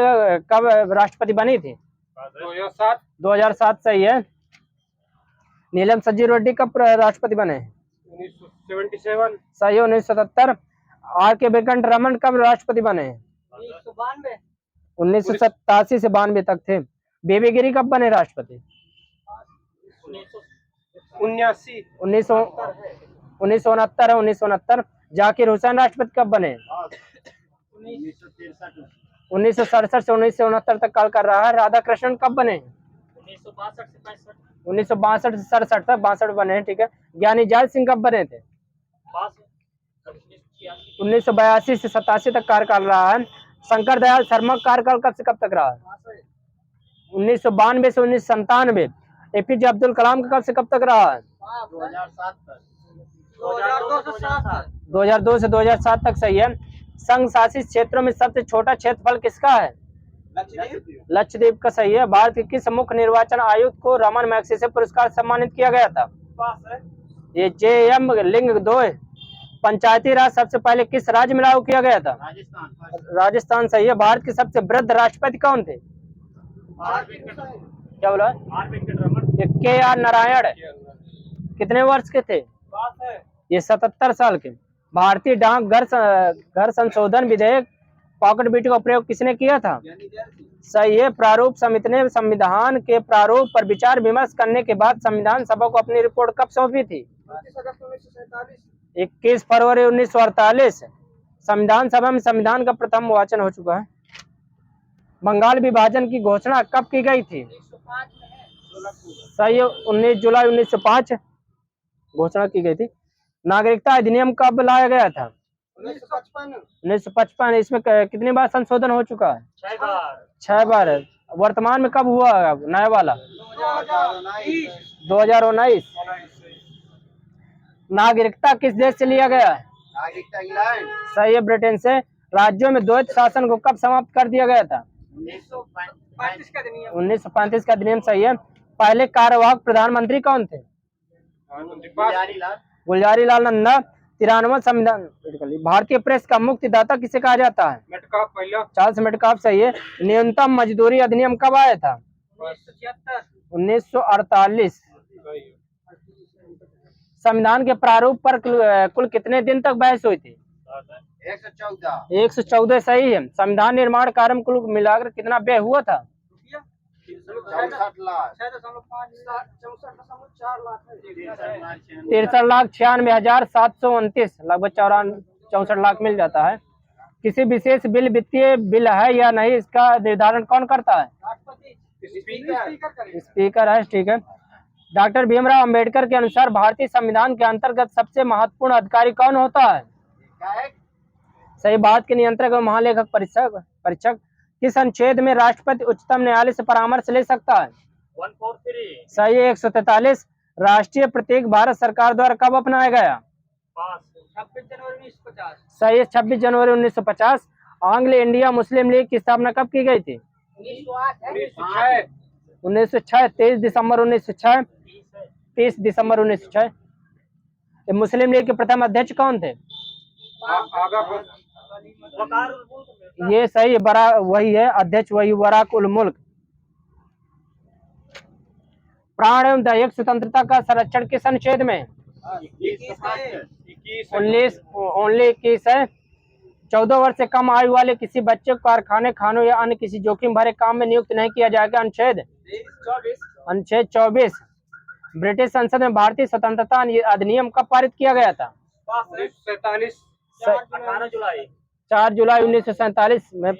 कब राष्ट्रपति बनी थी? 2007। सही है। नीलम संजीव रेड्डी कब राष्ट्रपति बने? 1977 सही है, 1977। आर के वेंकटरमन कब राष्ट्रपति बने? 1987 से 92 तक थे। बेबी गिरी कब बने राष्ट्रपति? 1969 जाकिर हुसैन राष्ट्रपति कब बने? 1967 से 1969 तक काल कर रहा है। राधा कृष्णन कब बने? 1962 से 67 तक 62 बने हैं। ठीक है। ज्ञानी जाल सिंह कब बने थे? 1982 से 87 तक कार्यकाल रहा है। शंकर दयाल शर्मा कार्यकाल कब से कब तक रहा है? 1992 से 1997। एपीजे अब्दुल कलाम का कब से कब तक रहा है? 2002 से 2007 तक। सही है। संघ शासित क्षेत्रों में सबसे छोटा क्षेत्रफल किसका है? लक्षद्वीप का। सही है। भारत के किस मुख्य निर्वाचन आयुक्त को रमन मैग्सेसे पुरस्कार सम्मानित किया गया था? ये JM लिंग 2 है। पंचायती राज सबसे पहले किस राज्य में लागू किया गया था? राजस्थान। सही है। भारत के सबसे वृद्ध राष्ट्रपति कौन थे? क्या बोला? KR नारायण। कितने वर्ष के थे? ये 77 साल के। भारतीय डाक घर संशोधन विधेयक पॉकेट बिट का प्रयोग किसने किया था? सही है। प्रारूप समिति ने संविधान के प्रारूप पर विचार विमर्श करने के बाद संविधान सभा को अपनी रिपोर्ट कब सौंपी थी? 21 फरवरी 1948। संविधान सभा में संविधान का प्रथम वाचन हो चुका है। बंगाल विभाजन की घोषणा कब की गई थी? सही है। 19 जुलाई 1905 घोषणा की गई थी। नागरिकता अधिनियम कब लाया गया था? 1955। इसमें कितनी बार संशोधन हो चुका है? 6 बार है। वर्तमान में कब हुआ नया वाला? 2019। नागरिकता किस देश से लिया गया है? नागरिकता इंग्लैंड। सही है, ब्रिटेन से। राज्यों में द्वैत शासन को कब समाप्त कर दिया गया था? 1935 का अधिनियम। सही है। पहले कार्यवाहक प्रधानमंत्री कौन थे? गुलजारी लाल नंदा। 93वां संविधान। भारतीय प्रेस का मुक्तिदाता किसे कहा जाता है? Charles Metcalfe. सही है। न्यूनतम मजदूरी अधिनियम कब आया था? 1948। संविधान के प्रारूप पर कुल कितने दिन तक बहस हुई थी? 114। सही है। संविधान निर्माण कार्य में कुल मिलाकर कितना व्यय हुआ था? 64,00,000 64,4 लाख है। 63,96,729 लगभग 64 लाख मिल जाता है। किसी विशेष बिल वित्तीय बिल है या नहीं, इसका निर्धारण कौन करता है? स्पीकर है, ठीक है। डॉक्टर भीमराव अंबेडकर के अनुसार भारतीय संविधान के अंतर्गत सबसे महत्वपूर्ण अधिकारी कौन होता है? सही बात के नियंत्रक व महालेखक परीक्षक। किस अनुच्छेद में राष्ट्रपति उच्चतम न्यायालय से परामर्श ले सकता है? 143 सही है। 143 राष्ट्रीय प्रतीक भारत सरकार द्वारा कब अपनाया गया? 26 जनवरी 1950 सही है, 26 जनवरी 1950। आंग्ल इंडिया मुस्लिम लीग की स्थापना कब की गई थी? 1906 1906 23 दिसंबर 1906 30 दिसंबर 1906। मुस्लिम लीग के प्रथम अध्यक्ष कौन थे? ये सही है, बड़ा वही है अध्यक्ष, वही वराक उल मुल्क। प्राण एवं दैहिक स्वतंत्रता का संरक्षण किस अनुच्छेद में? 21 है। 14 वर्ष से कम आयु वाले किसी बच्चे को कारखाने, खानों या अन्य किसी जोखिम भरे काम में नियुक्त नहीं किया जाएगा। अनुच्छेद 24। ब्रिटिश संसद में भारतीय स्वतंत्रता अधिनियम कब पारित किया गया था? 4 जुलाई 1947 में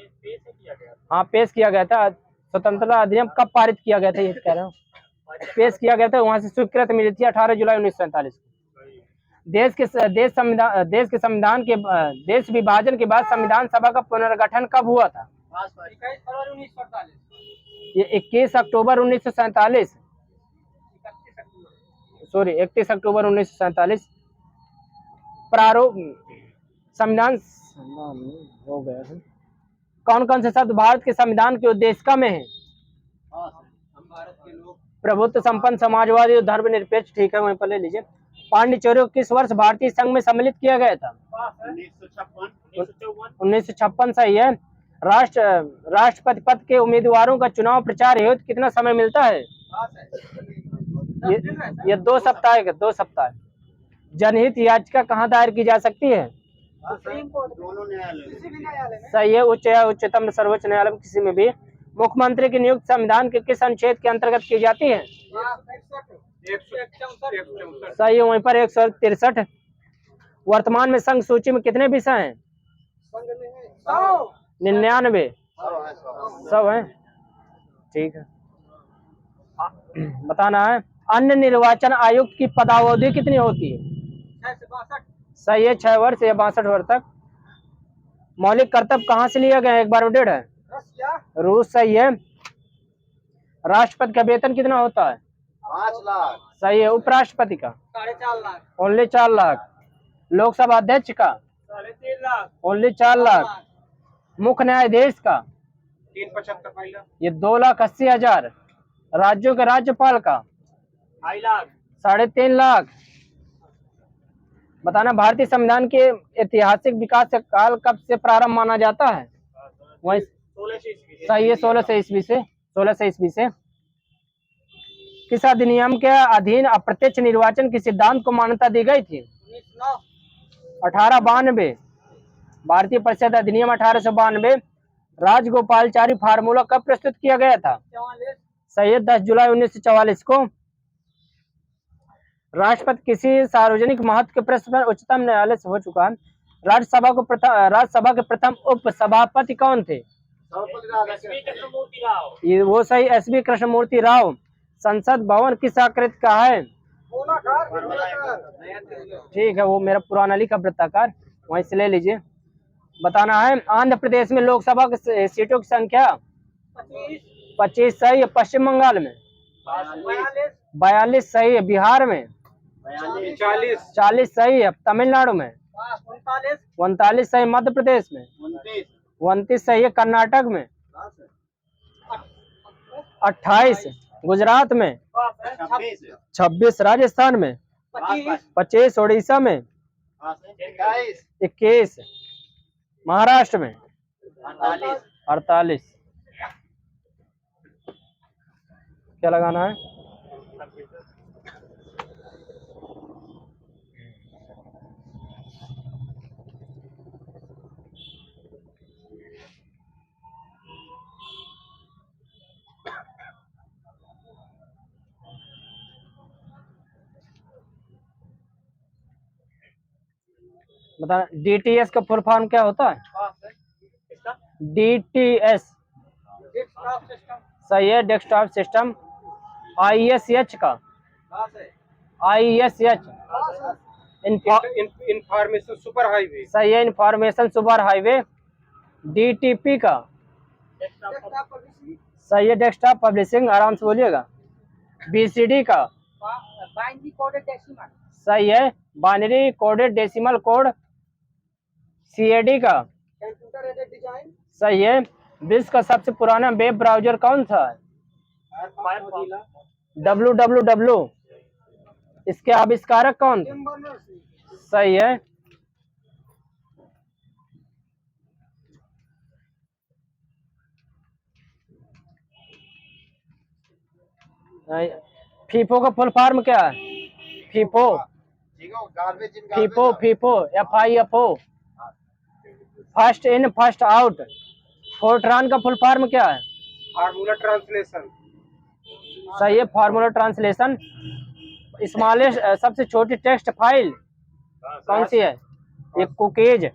हाँ पेश किया गया था। स्वतंत्रता अधिनियम कब पारित किया गया था, ये कह रहा हूँ, पेश किया गया था, वहां से स्वीकृति मिली थी 18 जुलाई 1947 को। देश विभाजन के बाद संविधान सभा का पुनर्गठन कब हुआ था? 21 फरवरी 1948 ये 21 अक्टूबर 1947 सॉरी 31 अक्टूबर 1947। प्रारूप संविधान हो गया है। कौन कौन से शब्द भारत के संविधान के उद्देशिका में है? प्रभुत्व, संपन्न, समाजवादी और धर्मनिरपेक्ष, ठीक है, वहीं पर ले लीजिए। पांडिचेरी को किस वर्ष भारतीय संघ में सम्मिलित किया गया था? 1956 सही है। राष्ट्रपति पद के उम्मीदवारों का चुनाव प्रचार हेतु कितना समय मिलता है? ये 2 सप्ताह है, 2 सप्ताह। जनहित याचिका कहाँ दायर की जा सकती है? दोनों न्यायालय सही है, उच्च या उच्चतम सर्वोच्च न्यायालय में, किसी में भी। मुख्यमंत्री की नियुक्ति संविधान के किस अनुच्छेद के अंतर्गत की जाती है? 164 सही है, वहीं पर 163। वर्तमान में संघ सूची में कितने विषय हैं? 99 सब है, ठीक है। बताना है अन्य निर्वाचन आयुक्त की पदावधि कितनी होती है? 62 सही है, 6 वर्ष या 62 वर्ष तक। मौलिक कर्तव्य कहाँ से लिया गया? एक बार डेढ़ है, रूस, सही है। राष्ट्रपति का वेतन कितना होता है? 5 लाख सही है। उपराष्ट्रपति का? 4.5 लाख ओनली 4 लाख। लोकसभा अध्यक्ष का? 3.5 लाख ओनली 4 लाख। मुख्य न्यायाधीश का? 3.75 ये 2,80,000। राज्यों के राज्यपाल का? 2.5 लाख 3.5 लाख। बताना भारतीय संविधान के ऐतिहासिक विकास का काल कब से प्रारंभ माना जाता है? वही सही है, 1600 ईस्वी से। 1600 ईस्वी से। किस अधिनियम के अधीन अप्रत्यक्ष निर्वाचन के सिद्धांत को मान्यता दी गई थी? 1892 भारतीय परिषद अधिनियम 1892। राजगोपालचारी फार्मूला कब प्रस्तुत किया गया था? 44 सही है, 10 जुलाई 1944 को। राष्ट्रपति किसी सार्वजनिक महत्व के प्रश्न पर उच्चतम न्यायालय से हो चुका है। राज्यसभा के प्रथम उप सभापति कौन थे? ये वो सही, एसबी कृष्णमूर्ति राव। संसद भवन किस आकृति का है? ठीक है, वो मेरा पुराना लिखा वृत्ताकार, वहीं से ले लीजिए। बताना है आंध्र प्रदेश में लोकसभा की सीटों की संख्या? 25 सही है। पश्चिम बंगाल में? 42 सही है। बिहार में? 40 सही है। तमिलनाडु में? 39 सही। मध्य प्रदेश में? 29 सही है। कर्नाटक में? 28। गुजरात में? 26। राजस्थान में? 25। उड़ीसा में? 21। महाराष्ट्र में? 48। क्या लगाना है? बताना DTS का फुल फॉर्म क्या होता है? DTS desktop system. सही है, डेस्कटॉप सिस्टम। ISH का ISH इंफॉर्मेशन सुपर हाईवे। सही है, इंफॉर्मेशन सुपर हाईवे। DTP का डेस्कटॉप पब्लिशिंग। सही है, डेस्कटॉप पब्लिशिंग। आराम से बोलिएगा। BCD का बाइनरी कोडेड डेसिमल। सही है, binary coded decimal code. CAD का कंप्यूटर एडेड डिजाइन। सही है। विश्व का सबसे पुराना वेब ब्राउजर कौन सा है? www। इसके आविष्कारक कौन थे? Tim Berners. सही है। फीफो का फुल फॉर्म क्या है? FIFO FIFO FIFO FIFO first in first out. Fortran का फुल फॉर्म क्या है? Formula translation. सही है, फार्मूला ट्रांसलेशन। स्मॉलेस्ट सबसे छोटी टेक्स्ट फाइल कौन सी है? ये कुकीज।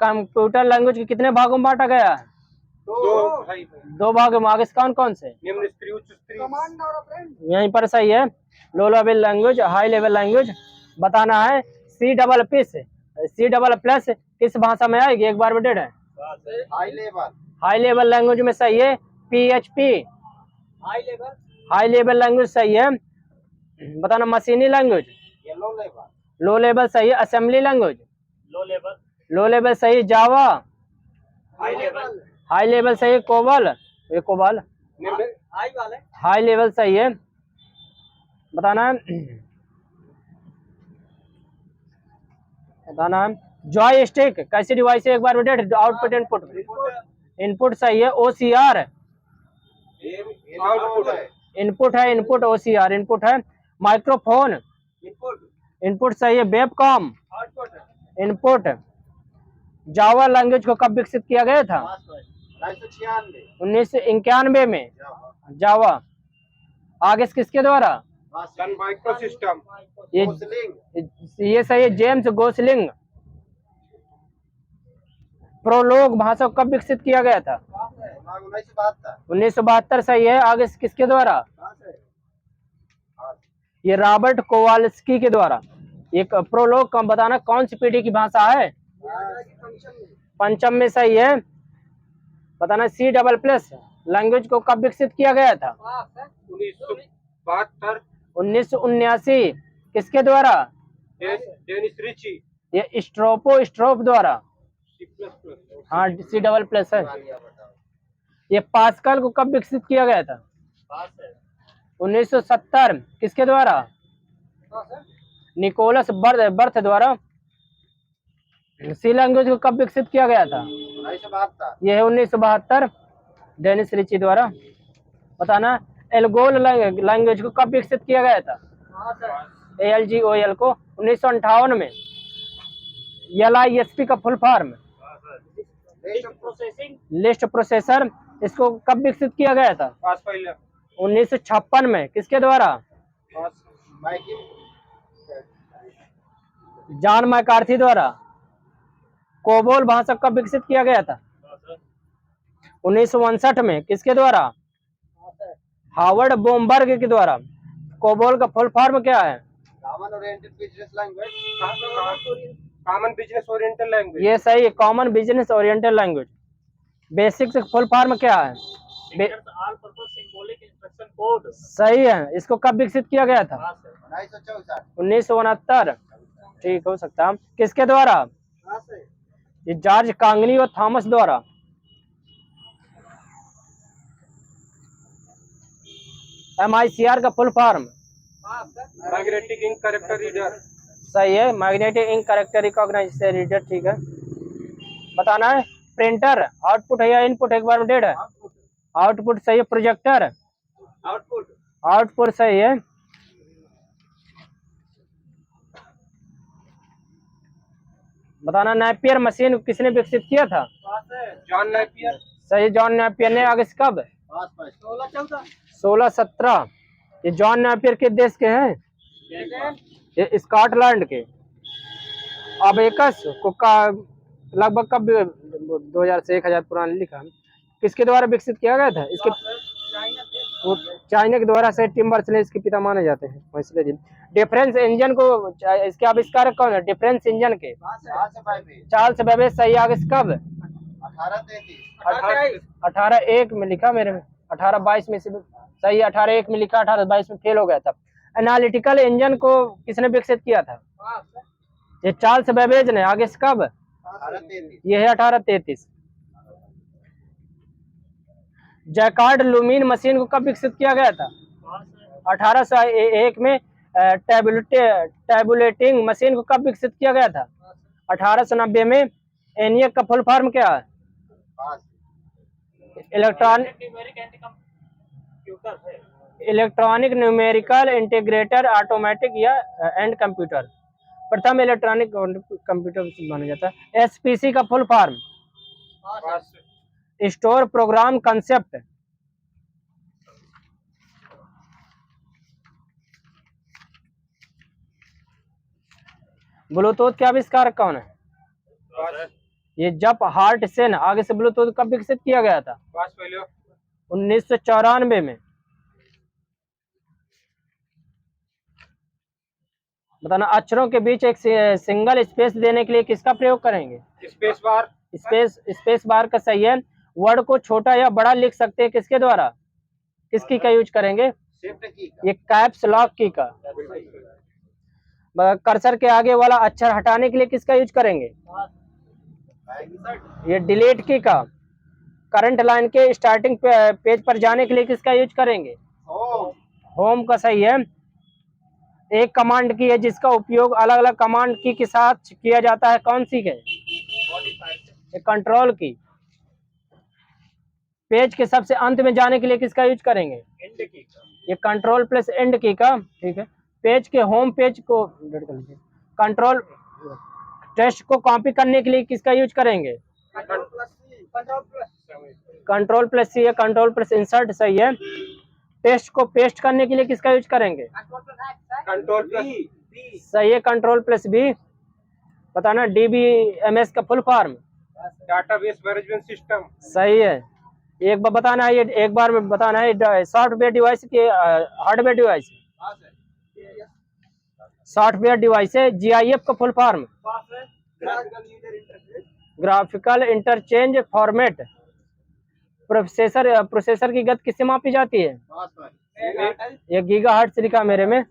कंप्यूटर लैंग्वेज के कितने भागों में बांटा गया है? दो भागों में। आगे कौन कौन से? निम्न स्तरीय, उच्च स्तरीय। कमांड और ऑपरेंड। यहीं पर सही है। Low level language, high level language बताना है। C डबल प्लस किस भाषा में आएगी? एक बार में डेढ़ है। हाई लेवल लैंग्वेज में सही है PHP। हाई लेवल लैंग्वेज सही है। बताना मशीनी लैंग्वेज। लो लेवल सही है। Assembly language. लो लेवल सही है। जावा। हाई लेवल सही है। कोबल। ये कोबल हाई लेवल सही है। बताना है जॉय स्टिक कैसी डिवाइस है? एक बार में आउटपुट इनपुट। इनपुट सही है। OCR इनपुट है। इनपुट OCR इनपुट है। माइक्रोफोन इनपुट सही है। वेबकॉम इनपुट। जावा लैंग्वेज को कब विकसित किया गया था? 1991 में जावा। आगे किसके द्वारा? Micro system. ये सही है। James Gosling. प्रोलोग भाषा को कब विकसित किया गया था? 1972 सही है। आगे किसके द्वारा? ये रॉबर्ट कोवाल्स्की के द्वारा। एक प्रोलोग कम बताना कौन सी पीढ़ी की भाषा है? पंचम में सही है। बताना C डबल प्लस लैंग्वेज को कब विकसित किया गया था? 1979 किसके द्वारा? Dennis Ritchie. ये स्ट्रोप द्वारा। हाँ C डबल प्लस है। ये पास्कल को कब विकसित किया गया था? 1970 किसके द्वारा? निकोलस बर्थ द्वारा। C लैंग्वेज को कब विकसित किया गया था? यह है 1972 डेनिस रिची द्वारा। बताना एल्गोल लैंग्वेज को कब विकसित किया गया था? ALGOL को 1958 में। LISP का फुल फॉर्म लिस्ट प्रोसेसर इसको कब विकसित किया गया था? 1956 में। किसके द्वारा? जॉन मैकार्थी द्वारा। कोबोल भाषा कब विकसित किया गया था? 1959 में। किसके द्वारा? हार्वर्ड बोमबर्ग के द्वारा। कोबोल का फुल फॉर्म क्या है? Common business oriented language. ये सही है। Common business oriented language. Basic से फुल फॉर्म क्या है? सही है। इसको कब विकसित किया गया था? 1969। ठीक हो सकता है। किसके द्वारा? ये जॉर्ज कांगनी और थॉमस द्वारा। MICR का full form? Magnetic ink character reader. सही है। Magnetic ink character recogniser reader. ठीक है। बताना है प्रिंटर आउटपुट है या इनपुट? एक बार में डेढ़ है। आउटपुट सही है। प्रोजेक्टर आउटपुट सही है। बताना नेपियर मशीन किसने विकसित किया था? John Napier. सही, जॉन नेपियर ने। आगे कब? 1617। ये जॉन नेपियर के देश के हैं? ये स्कॉटलैंड के। अबेकस को का लगभग कब 2000 से 1000 पुराना लिखा, किसके द्वारा विकसित किया गया था? इसके वो चाइना के द्वारा से टिम बर्नर्स के पिता माने जाते हैं, इसलिए डिफरेंस इंजन को इसके आविष्कारक कौन है? डिफरेंस इंजन के चार्ल्स बेबेज। सही। आगे कब? 1801 में लिखा मेरे में, 1822 में से सही, 1801 में लिखा, 1822 में फेल हो गया था। एनालिटिकल इंजन को किसने विकसित किया था? ये चार्ल्स बेबेज ने। आगे से कब? ये है 1833। जैकार्ड लुमीन मशीन को कब विकसित किया गया था? 1801 में। टैबुलेटिंग मशीन को कब विकसित किया गया था? 1890 में। एनियक का फुल फॉर्म क्या है? इलेक्ट्रॉनिक न्यूमेरिकल इंटीग्रेटर ऑटोमेटिक या एंड कंप्यूटर, प्रथम इलेक्ट्रॉनिक कंप्यूटर माना जाता है। एसपीसी का full form? Store programme concept. Bluetooth के आविष्कारक कौन है? ये जब हार्ट सेन। आगे से ब्लूटूथ कब विकसित किया गया था? 1994 में। बताना अक्षरों के बीच एक सिंगल स्पेस देने के लिए किसका प्रयोग करेंगे? Space bar. स्पेस बार का सही है। वर्ड को छोटा या बड़ा लिख सकते हैं किसके द्वारा? किसकी का यूज करेंगे? ये कैप्स लॉक की का। कर्सर के आगे वाला अक्षर हटाने के लिए किसका यूज करेंगे? ये डिलीट की का। करंट लाइन के स्टार्टिंग पेज पर जाने के लिए किसका यूज करेंगे? होम का सही है। एक कमांड की है जिसका उपयोग अलग अलग कमांड की के साथ किया जाता है, कौन सी है? कंट्रोल की। पेज के सबसे अंत में जाने के लिए किसका यूज करेंगे? एंड की का। ये कंट्रोल प्लस एंड की का। ठीक है। पेज के होम पेज को कंट्रोल टेक्स्ट को कॉपी करने के लिए किसका यूज करेंगे? कंट्रोल प्लस सी है। कंट्रोल प्लस इंसर्ट सही है। टेक्स्ट को पेस्ट करने के लिए किसका यूज करेंगे? कंट्रोल प्लस सही है। Control plus B. बताना डीबीएमएस का full form? Database management system. सही है। एक बार बताना है, ये एक बार में बताना है। सॉफ्टवेयर डिवाइस के हार्डवेयर डिवाइस? सॉफ्टवेयर डिवाइस है। जीआईएफ का full form? Graphical interchange format. Processor की गति किससे मापी जाती है? ये गीगाहर्ट्ज से लिखा मेरे में।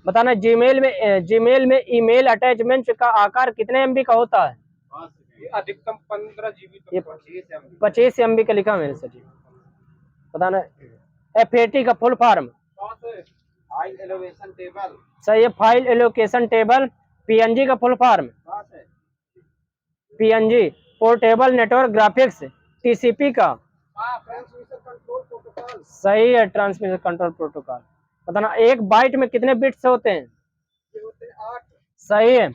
बताना जीमेल में ईमेल अटैचमेंट का आकार कितने एमबी का होता है? अधिकतम 15 GB। 25 एमबी का लिखा मेरे से। बताना एफएटी का full form? File allocation table. सही है। File allocation table. पीएनजी का full form? PNG portable network graphics. TCP का? सही है। Transmission control protocol. बताना एक बाइट में कितने बिट्स होते हैं? 8। सही है।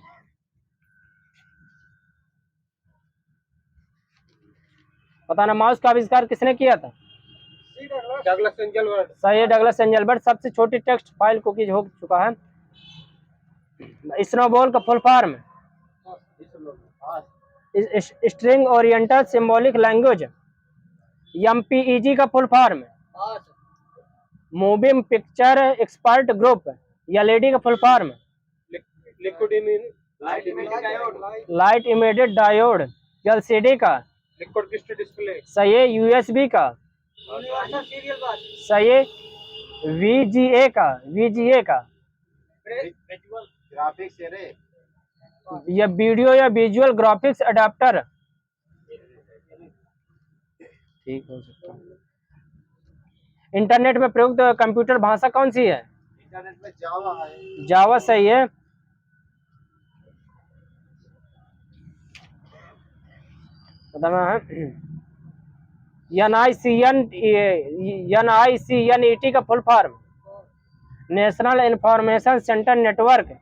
बताना माउस का आविष्कार किसने किया था? Douglas Engelbart. सही है। Douglas Engelbart. सबसे छोटी टेक्स्ट फाइल कुकीज हो चुका है। स्नोबॉल का full form? String oriented symbolic language. MPEG का full form? Moving picture expert group. LED का full form? Light immediate diode. LCD का? Liquid crystal display. सही है। यूएसबी का? सही है। वीजीए का? Graphics array. या वीडियो या विजुअल ग्राफिक्स अडेप्टर। ठीक हो सकता है। इंटरनेट में प्रयुक्त कंप्यूटर भाषा कौन सी है? इंटरनेट में जावा है। जावा सही है। बताना है एनआईसीएनईटी का full form? National information centre network.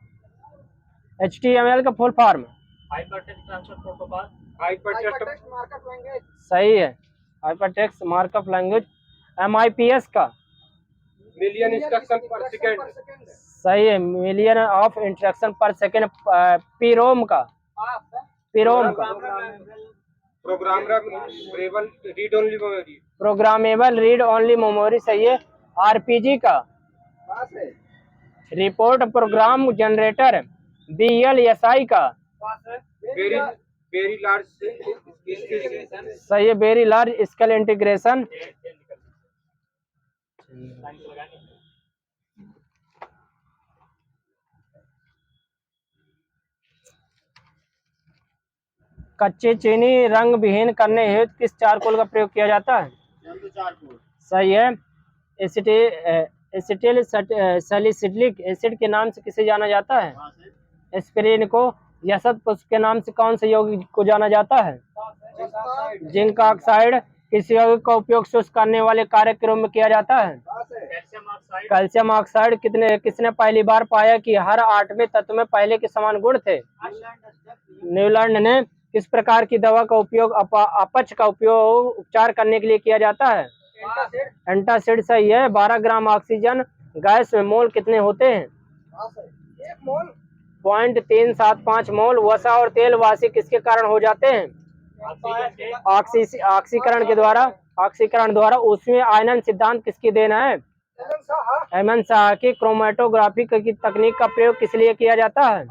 HTML का full form? Hypertext transfer protocol. Hypertext markup language. सही है। Hypertext markup language. एमआईपीएस का? Million instruction per second. सही है, million of instruction per second, PROM का, पीरोम का, programmable read only memory सही है। आरपीजी का, रिपोर्ट प्रोग्राम जनरेटर, बीएलएसआई का, वेरी लार्ज सही है, वेरी लार्ज स्केल इंटीग्रेशन। कच्चे चीनी रंग विहीन करने हेतु किस चारकोल का प्रयोग किया जाता है? सही है, एसिटिल सैलिसिलिक एसिड के नाम से किसे जाना जाता है? एस्पिरिन को। यशत पुष्प के नाम से कौन से यौगिक को जाना जाता है? Zinc oxide. किस यौगिक का उपयोग शुष्क करने वाले कार्य के रूप में किया जाता है? Calcium oxide. किसने पहली बार पाया कि हर 8वें तत्व में पहले के समान गुण थे? न्यूलैंड ने। किस प्रकार की दवा का उपयोग अपच का उपयोग उपचार करने के लिए किया जाता है? एंटासिड सही है। 12 ग्राम ऑक्सीजन गैस में मोल कितने होते हैं? 0.375 मोल। वसा और तेल वासी किसके कारण हो जाते हैं? ऑक्सीकरण द्वारा। ऊष्मीय आयनन सिद्धांत किसकी देन है? एमएन शाह की। क्रोमेटोग्राफी की तकनीक का प्रयोग किस लिए किया जाता है?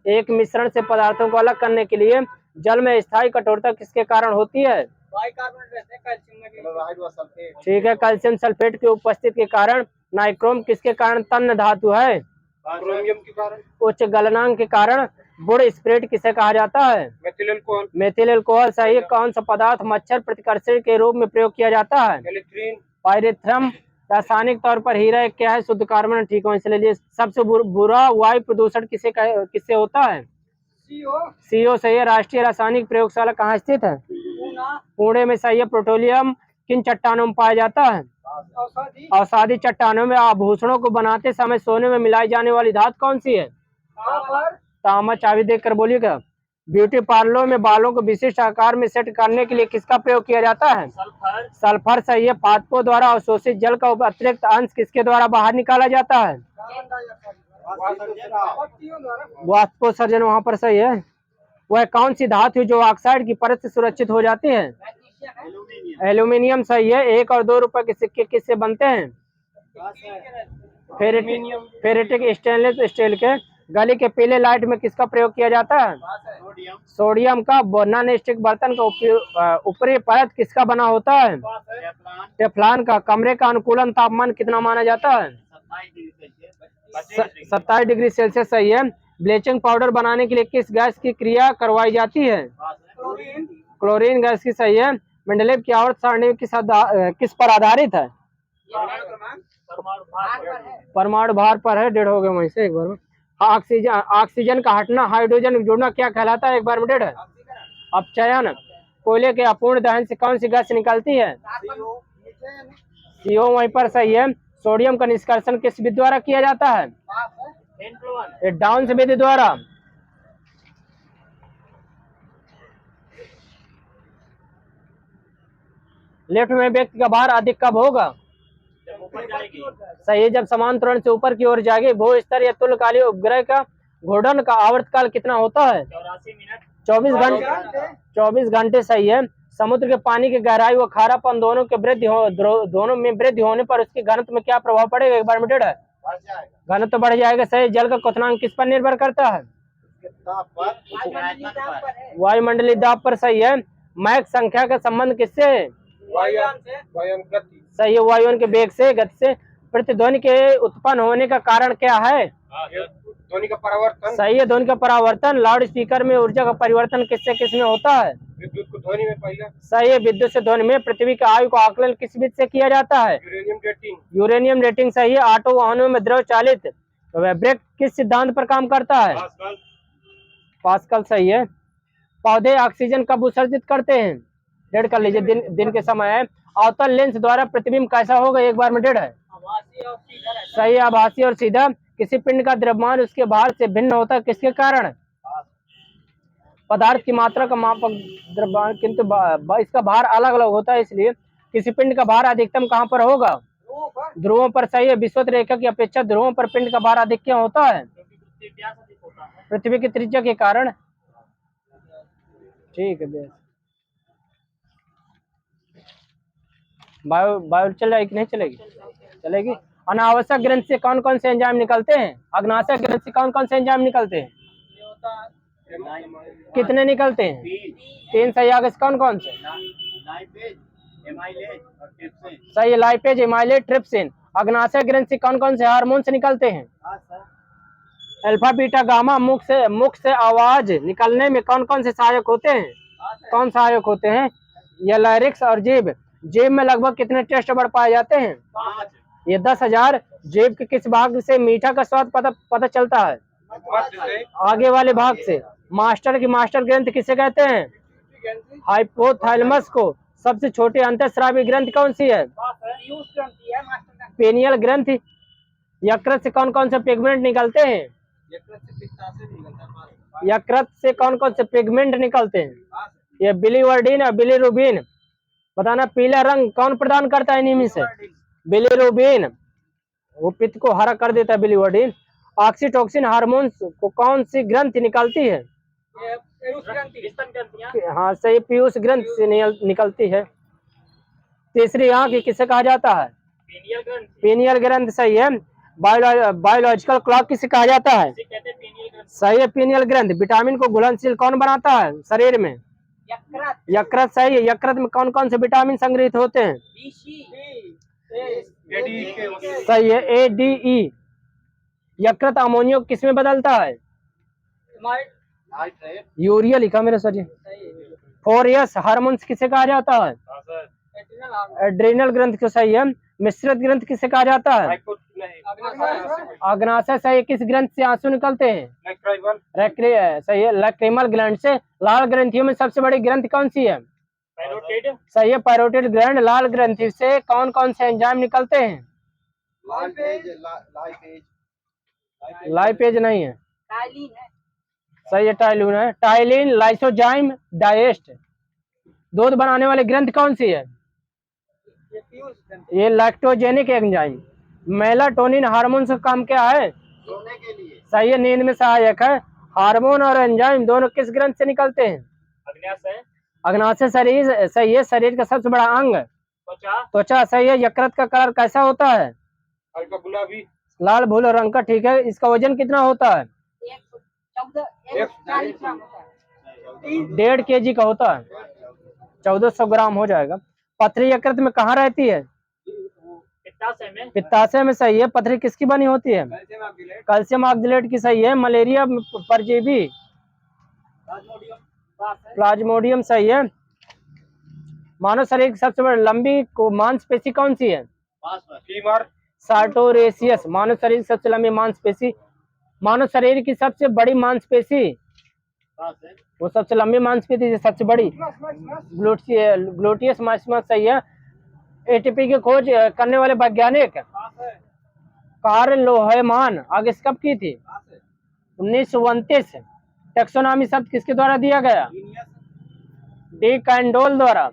एक मिश्रण से पदार्थों को अलग करने के लिए। जल में स्थायी कठोरता किसके कारण होती है? ठीक है, कैल्शियम सल्फेट की उपस्थिति के कारण। नाइक्रोम किसके कारण तन्य धातु है? क्रोमियम के कारण। उच्च गलनांक के कारण। बुड स्प्रेड किसे कहा जाता है? मेथिल अल्कोहल सही है। कौन सा पदार्थ मच्छर प्रतिकर्षण के रूप में प्रयोग किया जाता है? पायरेथ्रम। रासायनिक तौर पर हीरा क्या है? शुद्ध कार्बन। ठीक है, इसलिए सबसे बुरा वायु प्रदूषण किससे होता है? CO सही है। राष्ट्रीय रासायनिक प्रयोगशाला कहाँ स्थित है? पुणे में सही है। पेट्रोलियम किन चट्टानों में पाया जाता है? अवसादी चट्टानों में। आभूषणों को बनाते समय सोने में मिलाई जाने वाली धातु कौन सी है? तांबा। चाबी देख कर बोलिएगा। ब्यूटी पार्लरों में बालों को विशिष्ट आकार में सेट करने के लिए किसका प्रयोग किया जाता है? सल्फर सही है। पादपों द्वारा अवशोषित जल का अतिरिक्त अंश किसके द्वारा बाहर निकाला जाता है? वाष्पोत्सर्जन वहाँ पर सही है। वह कौन सी धातु जो ऑक्साइड की परत से सुरक्षित हो जाती है? एल्यूमिनियम सही है। 1 और 2 रुपए के सिक्के किससे बनते हैं? फेरेटिक स्टेनलेस स्टील के। गले के पीले लाइट में किसका प्रयोग किया जाता है? सोडियम का। नॉन स्टिक बर्तन का ऊपरी परत किसका बना होता है? टेफ्लॉन का। कमरे का अनुकूलन तापमान कितना माना जाता है? 27 डिग्री सेल्सियस सही है। ब्लीचिंग पाउडर बनाने के लिए किस गैस की क्रिया करवाई जाती है? क्लोरीन गैस की सही है। मेंडलेव की आवर्त सारणी किस पर आधारित है? परमाणु भार पर है। 1.5 हो गए वहीं से एक बार में। ऑक्सीजन का हटना, हाइड्रोजन जुड़ना क्या कहलाता है? एक बार में 1.5 है। अपचयन। कोयले के अपूर्ण दहन से कौन सी गैस निकलती है? CO वहीं पर सही है। सोडियम का निष्कर्षण किस विधि द्वारा किया जाता है? डाउन विधि द्वारा। लेफ्ट में व्यक्ति का भार अधिक कब होगा? सही है, जब समान त्वरण से ऊपर की ओर जाएगी। भू स्तर या तुल्यकालीन उपग्रह का घूर्णन का आवर्तकाल कितना होता है? 24 घंटे। 24 घंटे सही है। समुद्र के पानी की गहराई व खारापन दोनों में वृद्धि होने पर उसके घनत्व में क्या प्रभाव पड़ेगा? एक बार में 1.5 है। घनत्व बढ़ जाएगा सही। जल का क्वथनांक किस पर निर्भर करता है? वायुमंडलीय दाब पर सही है। मैक संख्या का संबंध किससे है? सही है, वायुओं के वेग से, गति से। प्रतिध्वनि के उत्पन्न होने का कारण क्या है? ध्वनि का परावर्तन। सही है, ध्वनि का परावर्तन। लाउड स्पीकर में ऊर्जा का परिवर्तन किसमें होता है? विद्युत को ध्वनि में पहला। सही है, विद्युत से ध्वनि में। पृथ्वी का आयु का आकलन किस विधि से किया जाता है? यूरेनियम डेटिंग सही है। ऑटो वाहनों में द्रव चालित ब्रेक किस सिद्धांत पर काम करता है? पास्कल सही है। पौधे ऑक्सीजन कब उत्सर्जित करते हैं? 1.5 कर लीजिए। दिन के समय है। अवतल लेंस द्वारा प्रतिबिंब कैसा होगा? एक बार में 1.5 है। सही है, आभासी और सीधा। किसी पिंड का द्रव्यमान उसके भार से भिन्न होता है किसके कारण? पदार्थ की मात्रा का मापक द्रव्यमान, किंतु इसका भार अलग अलग होता है, इसलिए किसी पिंड का भार अधिकतम कहाँ पर होगा? ध्रुवों पर ध्रुवों पर सही है। विषुवत रेखा की अपेक्षा ध्रुवों पर पिंड का भार अधिक क्यों होता है? पृथ्वी की त्रिज्या के कारण। ठीक है बेस। बायो चल जाएगी कि नहीं चलेगी? चलेगी। अनावश्यक ग्रंथ से कौन कौन से एंजाइम निकलते हैं? अग्नाशय ग्रंथ से कौन कौन से एंजाइम निकलते हैं? कितने निकलते हैं? 3 सही। आगे से कौन कौन से? सही है, लाइपेज, एमाइलेज, ट्रिप्सिन। अग्नाशय ग्रंथ से कौन कौन से हार्मोन्स निकलते हैं? Alpha beta gamma. मुख से आवाज निकलने में कौन कौन से सहायक होते हैं? कौन सहायक होते हैं? ये लायरिक्स और जीभ। जीभ में लगभग कितने टेस्ट बर्ड पाए जाते हैं? ये 10,000। जीभ के किस भाग से मीठा का स्वाद पता चलता है? आगे वाले भाग से। मास्टर ग्रंथ किसे कहते हैं? हाइपोथैलेमस को। सबसे छोटी अंतःस्रावी ग्रंथ कौन सी है? पेनियल ग्रंथ। यकृत से कौन कौन से पिगमेंट निकलते हैं? यकृत से कौन कौन से पिगमेंट निकलते हैं? ये बिलीवर्डिन और बिलीरुबिन। बताना। पीला रंग कौन प्रदान करता है नीमी से? बिलीरुबिन। वो पित्त को हरा कर देता है बिलीवर्डिन। ऑक्सीटोसिन हार्मोन को कौन सी ग्रंथि निकलती है? हाँ सही, पीयूष ग्रंथ से निकलती है। तीसरी आंख किसे कहा जाता है? पीनियल ग्रंथ सही है। बायोलॉजिकल क्लॉक किसे कहा जाता है? सही है, पीनियल ग्रंथ। विटामिन को घुलनशील कौन बनाता है शरीर में? यकृत सही है। यकृत में कौन कौन से विटामिन संग्रहित होते हैं? सही है, ADE। यकृत अमोनिया को किसमें बदलता है? यूरिया लिखा मेरे सर। 4S हार्मोन्स किसे कहा जाता है? एड्रिनल ग्रंथ को सही है। मिश्रित ग्रंथ किसे कहा जाता है? अग्नाशय सही है। किस ग्रंथ से आंसू निकलते हैं? सही है, लैक्रिमल ग्लैंड से। लाल ग्रंथियों में सबसे बड़ी ग्रंथि कौन सी है? सही है, पैरोटिड ग्लैंड। लाल ग्रंथि से कौन कौन से एंजाइम निकलते हैं? लाइपेज नहीं है। सही है, टाइलिन है। Ptyalin, lysozyme, digest. दूध बनाने वाली ग्रंथ कौन सी है? ये लैक्टोजेनिक एंजाइम। मेलाटोनिन हार्मोन का काम क्या है? सही है, नींद में सहायक है। हार्मोन और एंजाइम दोनों किस ग्रंथ से निकलते हैं? अग्नाशय शरीर सही है। शरीर का सबसे बड़ा अंग? त्वचा सही है। यकृत का कलर कैसा होता है? हल्का गुलाबी, लाल भूरे रंग का। ठीक है, इसका वजन कितना होता है? 1.5 kg का होता है। 1400 ग्राम हो जाएगा। पथरी यकृत में कहाँ रहती है? पित्ताशय में सही है। पथरी किसकी बनी होती है? कैल्शियम ऑक्सलेट की सही है। मलेरिया परजीवी? प्लाज्मोडियम सही है। मानव शरीर की सबसे बड़ी लंबी मांसपेशी कौन सी है? सार्टोरेसियस। मानव शरीर की सबसे लंबी मांसपेशी। मानव शरीर की सबसे बड़ी मांसपेशी, वो सबसे लंबी मांसपेशी सबसे बड़ी ग्लूटियस माइक्सिमस सही है। एटीपी की खोज करने वाले वैज्ञानिक? कार्ल लोहेमान। आगे कब की थी? 1929। टेक्सोनॉमी शब्द किसके द्वारा दिया गया? डी कैंडोल द्वारा।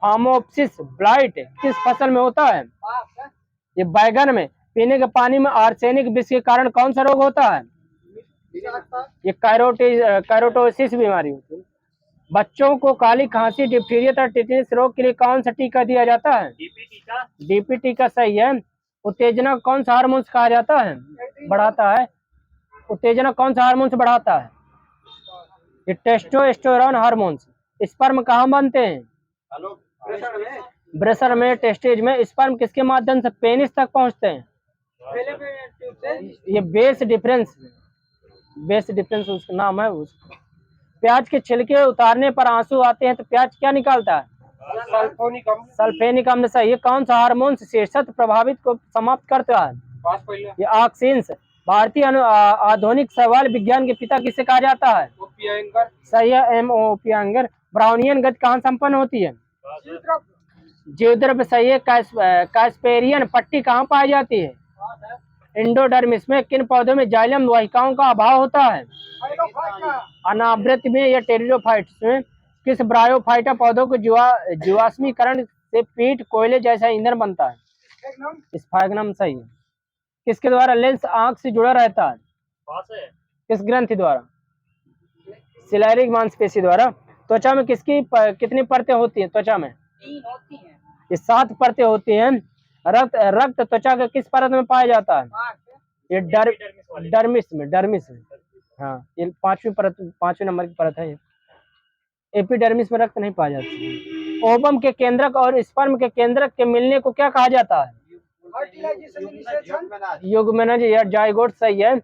फार्मोप्सिस ब्लाइट किस फसल में होता है? ये बैगन में। पीने के पानी में आर्सेनिक विष के कारण कौन सा रोग होता है? ये कैरोटोसिस बीमारी होती है। बच्चों को काली खांसी, डिप्थीरिया तथा टिटनेस रोग के लिए कौन सा टीका दिया जाता है? डीपी टीका सही है। उत्तेजना कौन सा हार्मोन कहा जाता है? बढ़ाता है। उत्तेजना कौन सा हार्मोन से बढ़ाता है? ये टेस्टोस्टेरोन हार्मोन्स। स्पर्म कहाँ बनते हैं? ब्रेसर में, टेस्टेज में। स्पर्म किसके माध्यम से पेनिस तक पहुंचते हैं? ये बेस डिफरेंस उसका नाम है। प्याज के छिलके उतारने पर आंसू आते हैं तो प्याज क्या निकालता है? सल्फेनिक अम्ल सही है। कौन सा हार्मोन शीर्षत प्रभावित को समाप्त करता है? ये ऑक्सिन्स। भारतीय आधुनिक शैवाल विज्ञान के पिता किसे कहा जाता है? सही है, M.O.P. अयंगर। ब्राउनियन गति कहाँ संपन्न होती है? जीवद्रव्य सही है। कास्पेरियन पट्टी कहाँ पाई जाती है? एंडोडर्मिस में। किन पौधों में जाइलम वाहिकाओं का अभाव होता है? अनावृत में या टेरिडोफाइट्स में। किस ब्रायोफाइटा पौधों को जीवाश्मीकरण से पीट कोयले जैसा ईंधन बनता है। स्फाग्नम सही है। किसके द्वारा लेंस आंख से जुड़ा रहता है? किस ग्रंथि द्वारा? सिलेरिक मांसपेशी द्वारा। त्वचा में कितनी परतें होती हैं? त्वचा में 3 होती हैं। ये 7 परतें होती हैं। रक्त त्वचा के किस परत में पाया जाता है? 5 ये डर्मिस में। हाँ, ये 5वें नंबर की परत है ये। एपिडर्मिस में रक्त नहीं पाया जाता है। ओवम के केंद्रक और स्पर्म के केंद्रक के मिलने को क्या कहा जाता है? Fertilisation initiation. युग्मनज या जाइगोट सही है।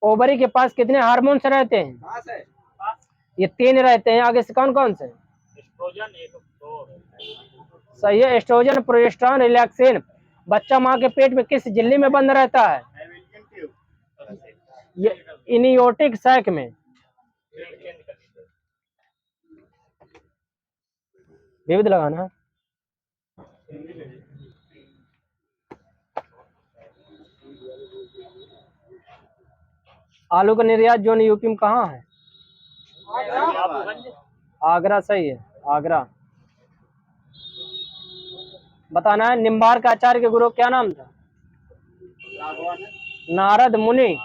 ओवरी के पास कितने हार्मोन्स रहते हैं? 5 है। ये 3 रहते हैं। आगे से कौन कौन से? सही है। Oestrogen, progesterone, relaxin. बच्चा माँ के पेट में किस झिल्ली में बंद रहता है? ये इनियोटिक सैक में। विविध लगाना है। आलू का निर्यात जोन यूपी में कहाँ है? आगरा सही है। आगरा। बताना है निम्बार का आचार्य के गुरु क्या नाम था? नारद मुनि।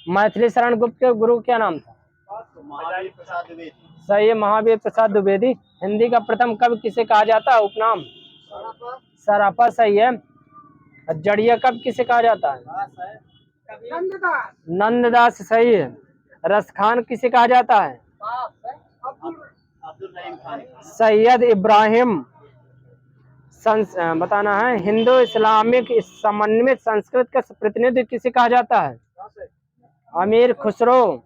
मैथिली शरण गुप्त के गुरु क्या नाम था? सही है, महावीर प्रसाद द्विवेदी। हिंदी का प्रथम कवि किसे कहा जाता है? उपनाम? सराफा सही है। जड़िया कवि किसे कहा जाता है? नंददास सही है। रसखान किसे कहा जाता है? सैयद इब्राहिम। बताना है हिंदू इस्लामिक समन्वित संस्कृत का प्रतिनिधि किसे कहा जाता है? अमीर खुसरो।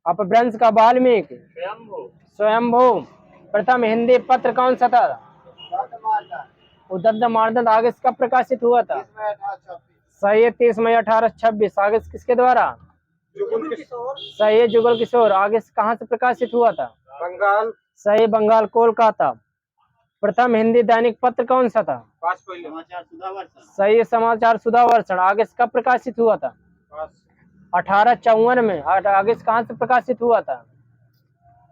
अपभ्रंश का वाल्मीकि। स्वयंभू। प्रथम हिंदी पत्र कौन सा था? उद्दंड मानदंड। आगे कब प्रकाशित हुआ था? सही है, 30 मई 1826। आगे किसके द्वारा? सही है, जुगल किशोर। आगे कहाँ से प्रकाशित हुआ था? बंगाल। सही, बंगाल, कोलकाता। प्रथम हिंदी दैनिक पत्र कौन सा था? सही है, समाचार सुधावर्षण। आगे कब प्रकाशित हुआ था? 1854 में। आगे कहाँ से प्रकाशित हुआ था?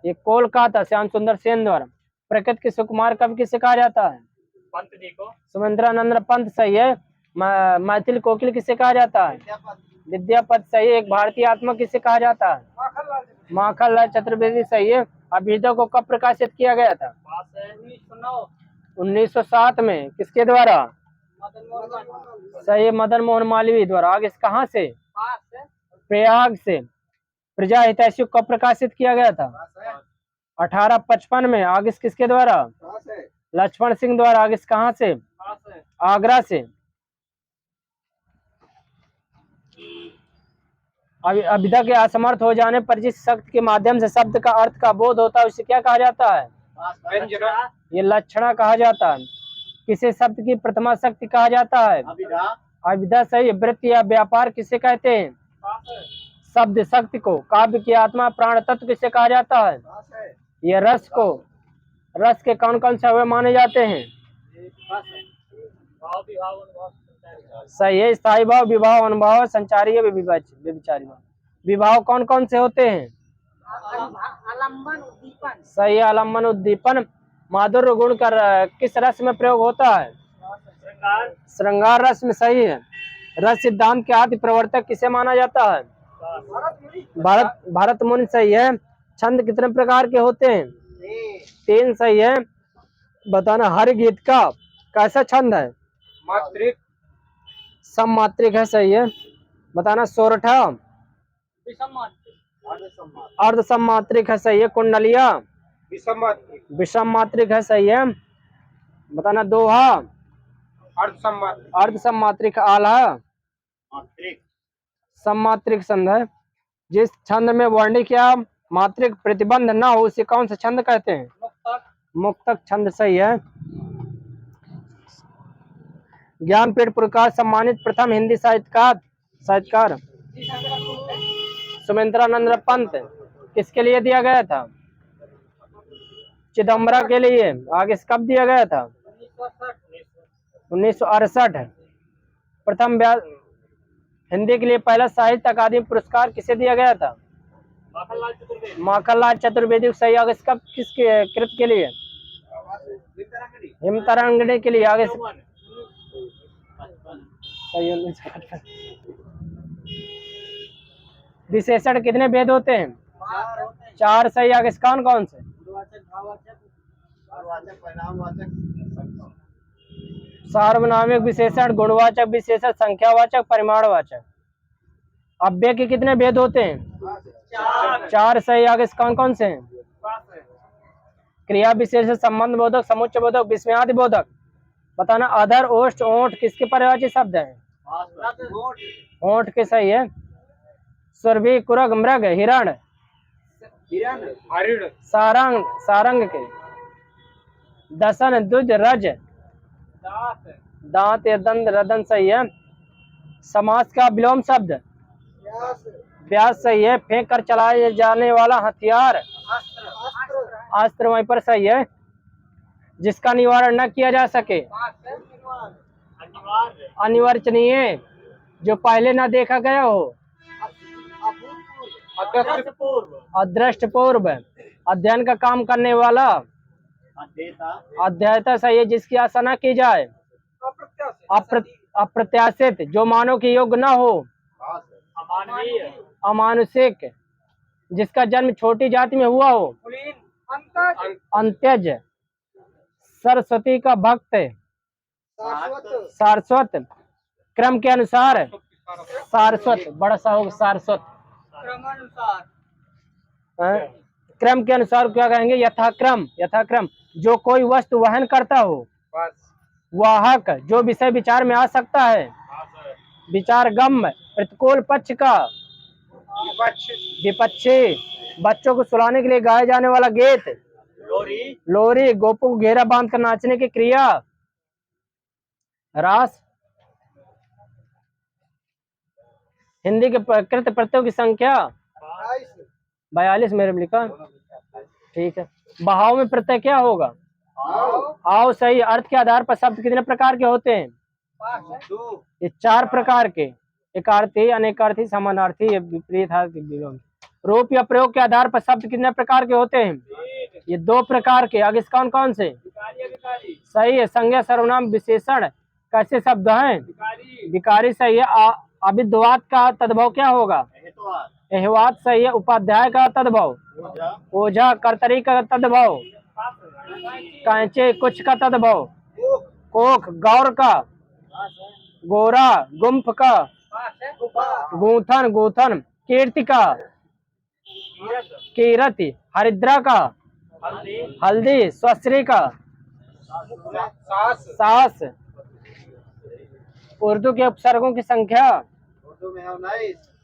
ये कोलकाता, श्याम सुंदर सेन द्वारा। प्रकृति के सुकुमार कवि किसे कहा जाता है? पंत जी को। सुमंत्रानंद पंत सही है। मैथिल कोकिल किसे कहा जाता है? विद्यापति सही है। एक भारतीय आत्मा किसे कहा जाता है? माखनलाल चतुर्वेदी सही है। अभिधा को कब प्रकाशित किया गया था? 1907 में। किसके द्वारा? सही है, मदन मोहन मालवीय द्वारा। आगे कहाँ से? प्रयाग से। प्रजा हितैषी कब प्रकाशित किया गया था? 1855 में। आगे किसके द्वारा? लक्ष्मण सिंह द्वारा। आगे कहाँ से? आगरा से। अभिधा के असमर्थ हो जाने पर जिस शक्ति के माध्यम से शब्द का अर्थ का बोध होता है उसे क्या कहा जाता है? ये लक्षणा कहा जाता है। किसे शब्द की प्रथमा शक्ति कहा जाता है? अभिधा सही। वृत्ति या व्यापार किसे कहते हैं? शब्द शक्ति को। काव्य की आत्मा प्राण तत्व किसे कहा जाता है? ये रस को। रस के कौन कौन से अवयव माने जाते हैं? सही है, स्थायी भाव, विभाव, अनुभाव, संचारी, व्यभिचारी भाव। विभाव कौन कौन से होते हैं? आलम्बन उद्दीपन। सही है, आलम्बन उद्दीपन। माधुर्य गुण का किस रस में प्रयोग होता है? श्रृंगार रस में। सही है। रस सिद्धांत के आदि प्रवर्तक किसे माना जाता है? भरत मुनि सही है। छंद कितने प्रकार के होते हैं? 3 सही है। बताना हर गीत का कैसा छंद है? मात्रिक। सममात्रिक है। सही है। बताना सोरठा। अर्ध सममात्रिक है। सही है। कुंडलिया। विषम मात्रिक है। सही है। बताना दोहा। अर्ध सममात्रिक। आल्हा सममात्रिक छंद है। जिस छंद में वर्णिक या मात्रिक प्रतिबंध न हो उसे कौन सा छंद कहते हैं? मुक्तक छंद। सही है। ज्ञानपीठ पुरस्कार सम्मानित प्रथम हिंदी साहित्यकार सुमेंद्रानंद पंत किसके लिए दिया गया था? चिदम्बरा के लिए। आगे कब दिया गया था? 1968। प्रथम हिंदी के लिए पहला साहित्य अकादमी पुरस्कार किसे दिया गया था? माखनलाल चतुर्वेदी को सही। आगे इसका किसके कृत के लिए? हिमतरंगिणी के लिए। आगे सही 1955। विशेषण कितने भेद होते हैं? 4 सही। आगे कौन कौन से? सार्वनामिक विशेषण, गुणवाचक विशेषण, संख्यावाचक, परिमाणवाचक। अव्यय के कितने भेद होते हैं? 4 सही। आगे कौन कौन से हैं? क्रिया विशेषण, संबंध बोधक, समुच्चय बोधक, विस्मयादि बोधक। बताना। अधर, ओष्ठ, ओंठ किसके पर्यायवाची शब्द हैं? ओंठ के सही है। सुरभि, कुरग, मृग, हिरण, सारंग, सारंग के। दसन, दुज, रज, दांत या दंड, रदन सही है। समास का विलोम शब्द? व्यास सही है। फेंक कर चलाए जाने वाला हथियार? अस्त्र वहीं पर सही है। जिसका निवारण न किया जा सके? अनिवार्चनीय, जो पहले न देखा गया हो? अदृष्ट पूर्व। अध्ययन का काम करने वाला? अध्ययता सही है। जिसकी आशा न की जाए? अप्रत्याशित, जो मानव के योग्य न हो? अमानुषिक, जिसका जन्म छोटी जाति में हुआ हो? अंत्यज, सरस्वती का भक्त? सारस्वत, क्रम के अनुसार? सारस्वत, बड़ा सा होगा सारस्वत। क्रम के अनुसार क्या कहेंगे? यथाक्रम। यथाक्रम, जो कोई वस्तु वहन करता हो? वाहक, जो विषय विचार में आ सकता है? विचारगम, प्रतिकूल पक्ष का? विपक्षी, बच्चों को सुलाने के लिए गाए जाने वाला गीत? लोरी। गोपू को घेरा बांध कर नाचने की क्रिया? रास। हिंदी के कृत प्रत्ययों की संख्या? 42 मेरे में लिखा। ठीक है। बहाव में प्रत्यय क्या होगा? आओ सही। अर्थ के आधार पर शब्द कितने प्रकार के होते हैं? ये 4 प्रकार के। एकार्थी, अनेकार्थी, समानार्थी, विपरीतार्थी, विलोम। रूप या प्रयोग के आधार पर शब्द कितने प्रकार के होते हैं? ये 2 प्रकार के। आगे कौन कौन से? सही है। संज्ञा, सर्वनाम, विशेषण कैसे शब्द हैं? विकारी सही है। अभिद्वात का तद्भव क्या होगा? एहवात सही है। उपाध्याय का तद्भव? ओझा। कर्तरी का तद्भव? कैंचे। कुछ का तद्भव? कोख। गौर का? गोरा। गुम्फ का? गूथन। गूथन। कीर्ति का? कीरति। हरिद्रा का? हल्दी। स्वश्री का? सास। उर्दू के उपसर्गों की संख्या?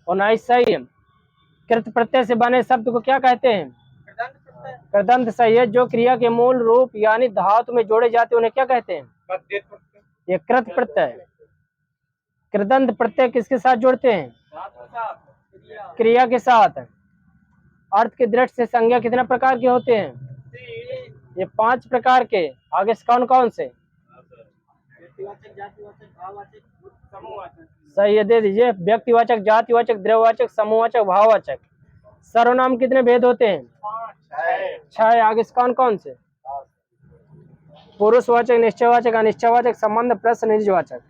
19 सही है। कृत प्रत्यय से बने शब्द को क्या कहते हैं? कृदंत सही है। जो क्रिया के मूल रूप यानी धातु में जोड़े जाते हैं उन्हें क्या कहते हैं? ये कृत प्रत्यय। कृदंत प्रत्यय किसके साथ जोड़ते हैं? क्रिया के साथ। अर्थ के दृष्टि से संज्ञा कितने प्रकार के होते हैं? ये 5 प्रकार के। आगे कौन कौन से? सही है, दे दीजिए। व्यक्तिवाचक, जातिवाचक, द्रव्यवाचक, समूहवाचक, भाववाचक। सर्वनाम कितने भेद होते हैं? 6। आगे कौन कौन से? पुरुषवाचक, निश्चयवाचक, अनिश्चयवाचक, संबंध, प्रश्न, निजवाचक।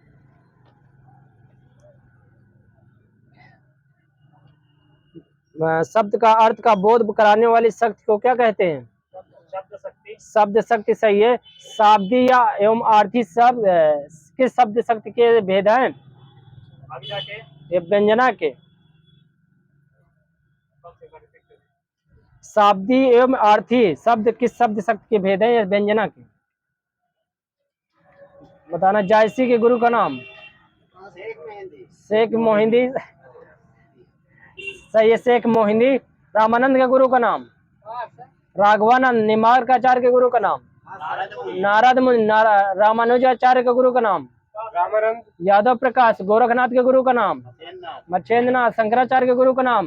शब्द का अर्थ का बोध कराने वाली शक्ति को क्या कहते हैं? शब्द शक्ति सही है। शाब्दी या एवं आर्थी शब्द किस शब्द शक्ति के भेद हैं? ये व्यंजना के। शाब्दी एवं आर्थी शब्द किस शब्द शक्ति के भेद हैं? ये व्यंजना के। बताना। जायसी के गुरु का नाम? शेख मोहिंदी सही है। शेख मोहिंदी। रामानंद के गुरु का नाम? राघवानंद। निम्बार्काचार्य के गुरु का नाम? नारद मुनि। रामानुजाचार्य के गुरु का नाम? रामानंद। यादव प्रकाश। गोरखनाथ के गुरु का नाम? मच्छेंद्रनाथ। शंकराचार्य के गुरु का नाम?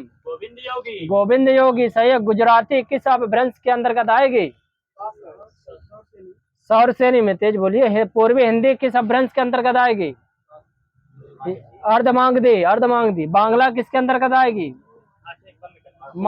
गोविंद योगी सही है। गुजराती किस अपभ्रंश के अंतर्गत आएगी? सौर श्रेणी में। तेज बोलिए। पूर्वी हिंदी किस अपभ्रंश के अंतर्गत आएगी? अर्धमांगधी। अर्धमांगधी। बांग्ला किसके अंतर्गत आएगी?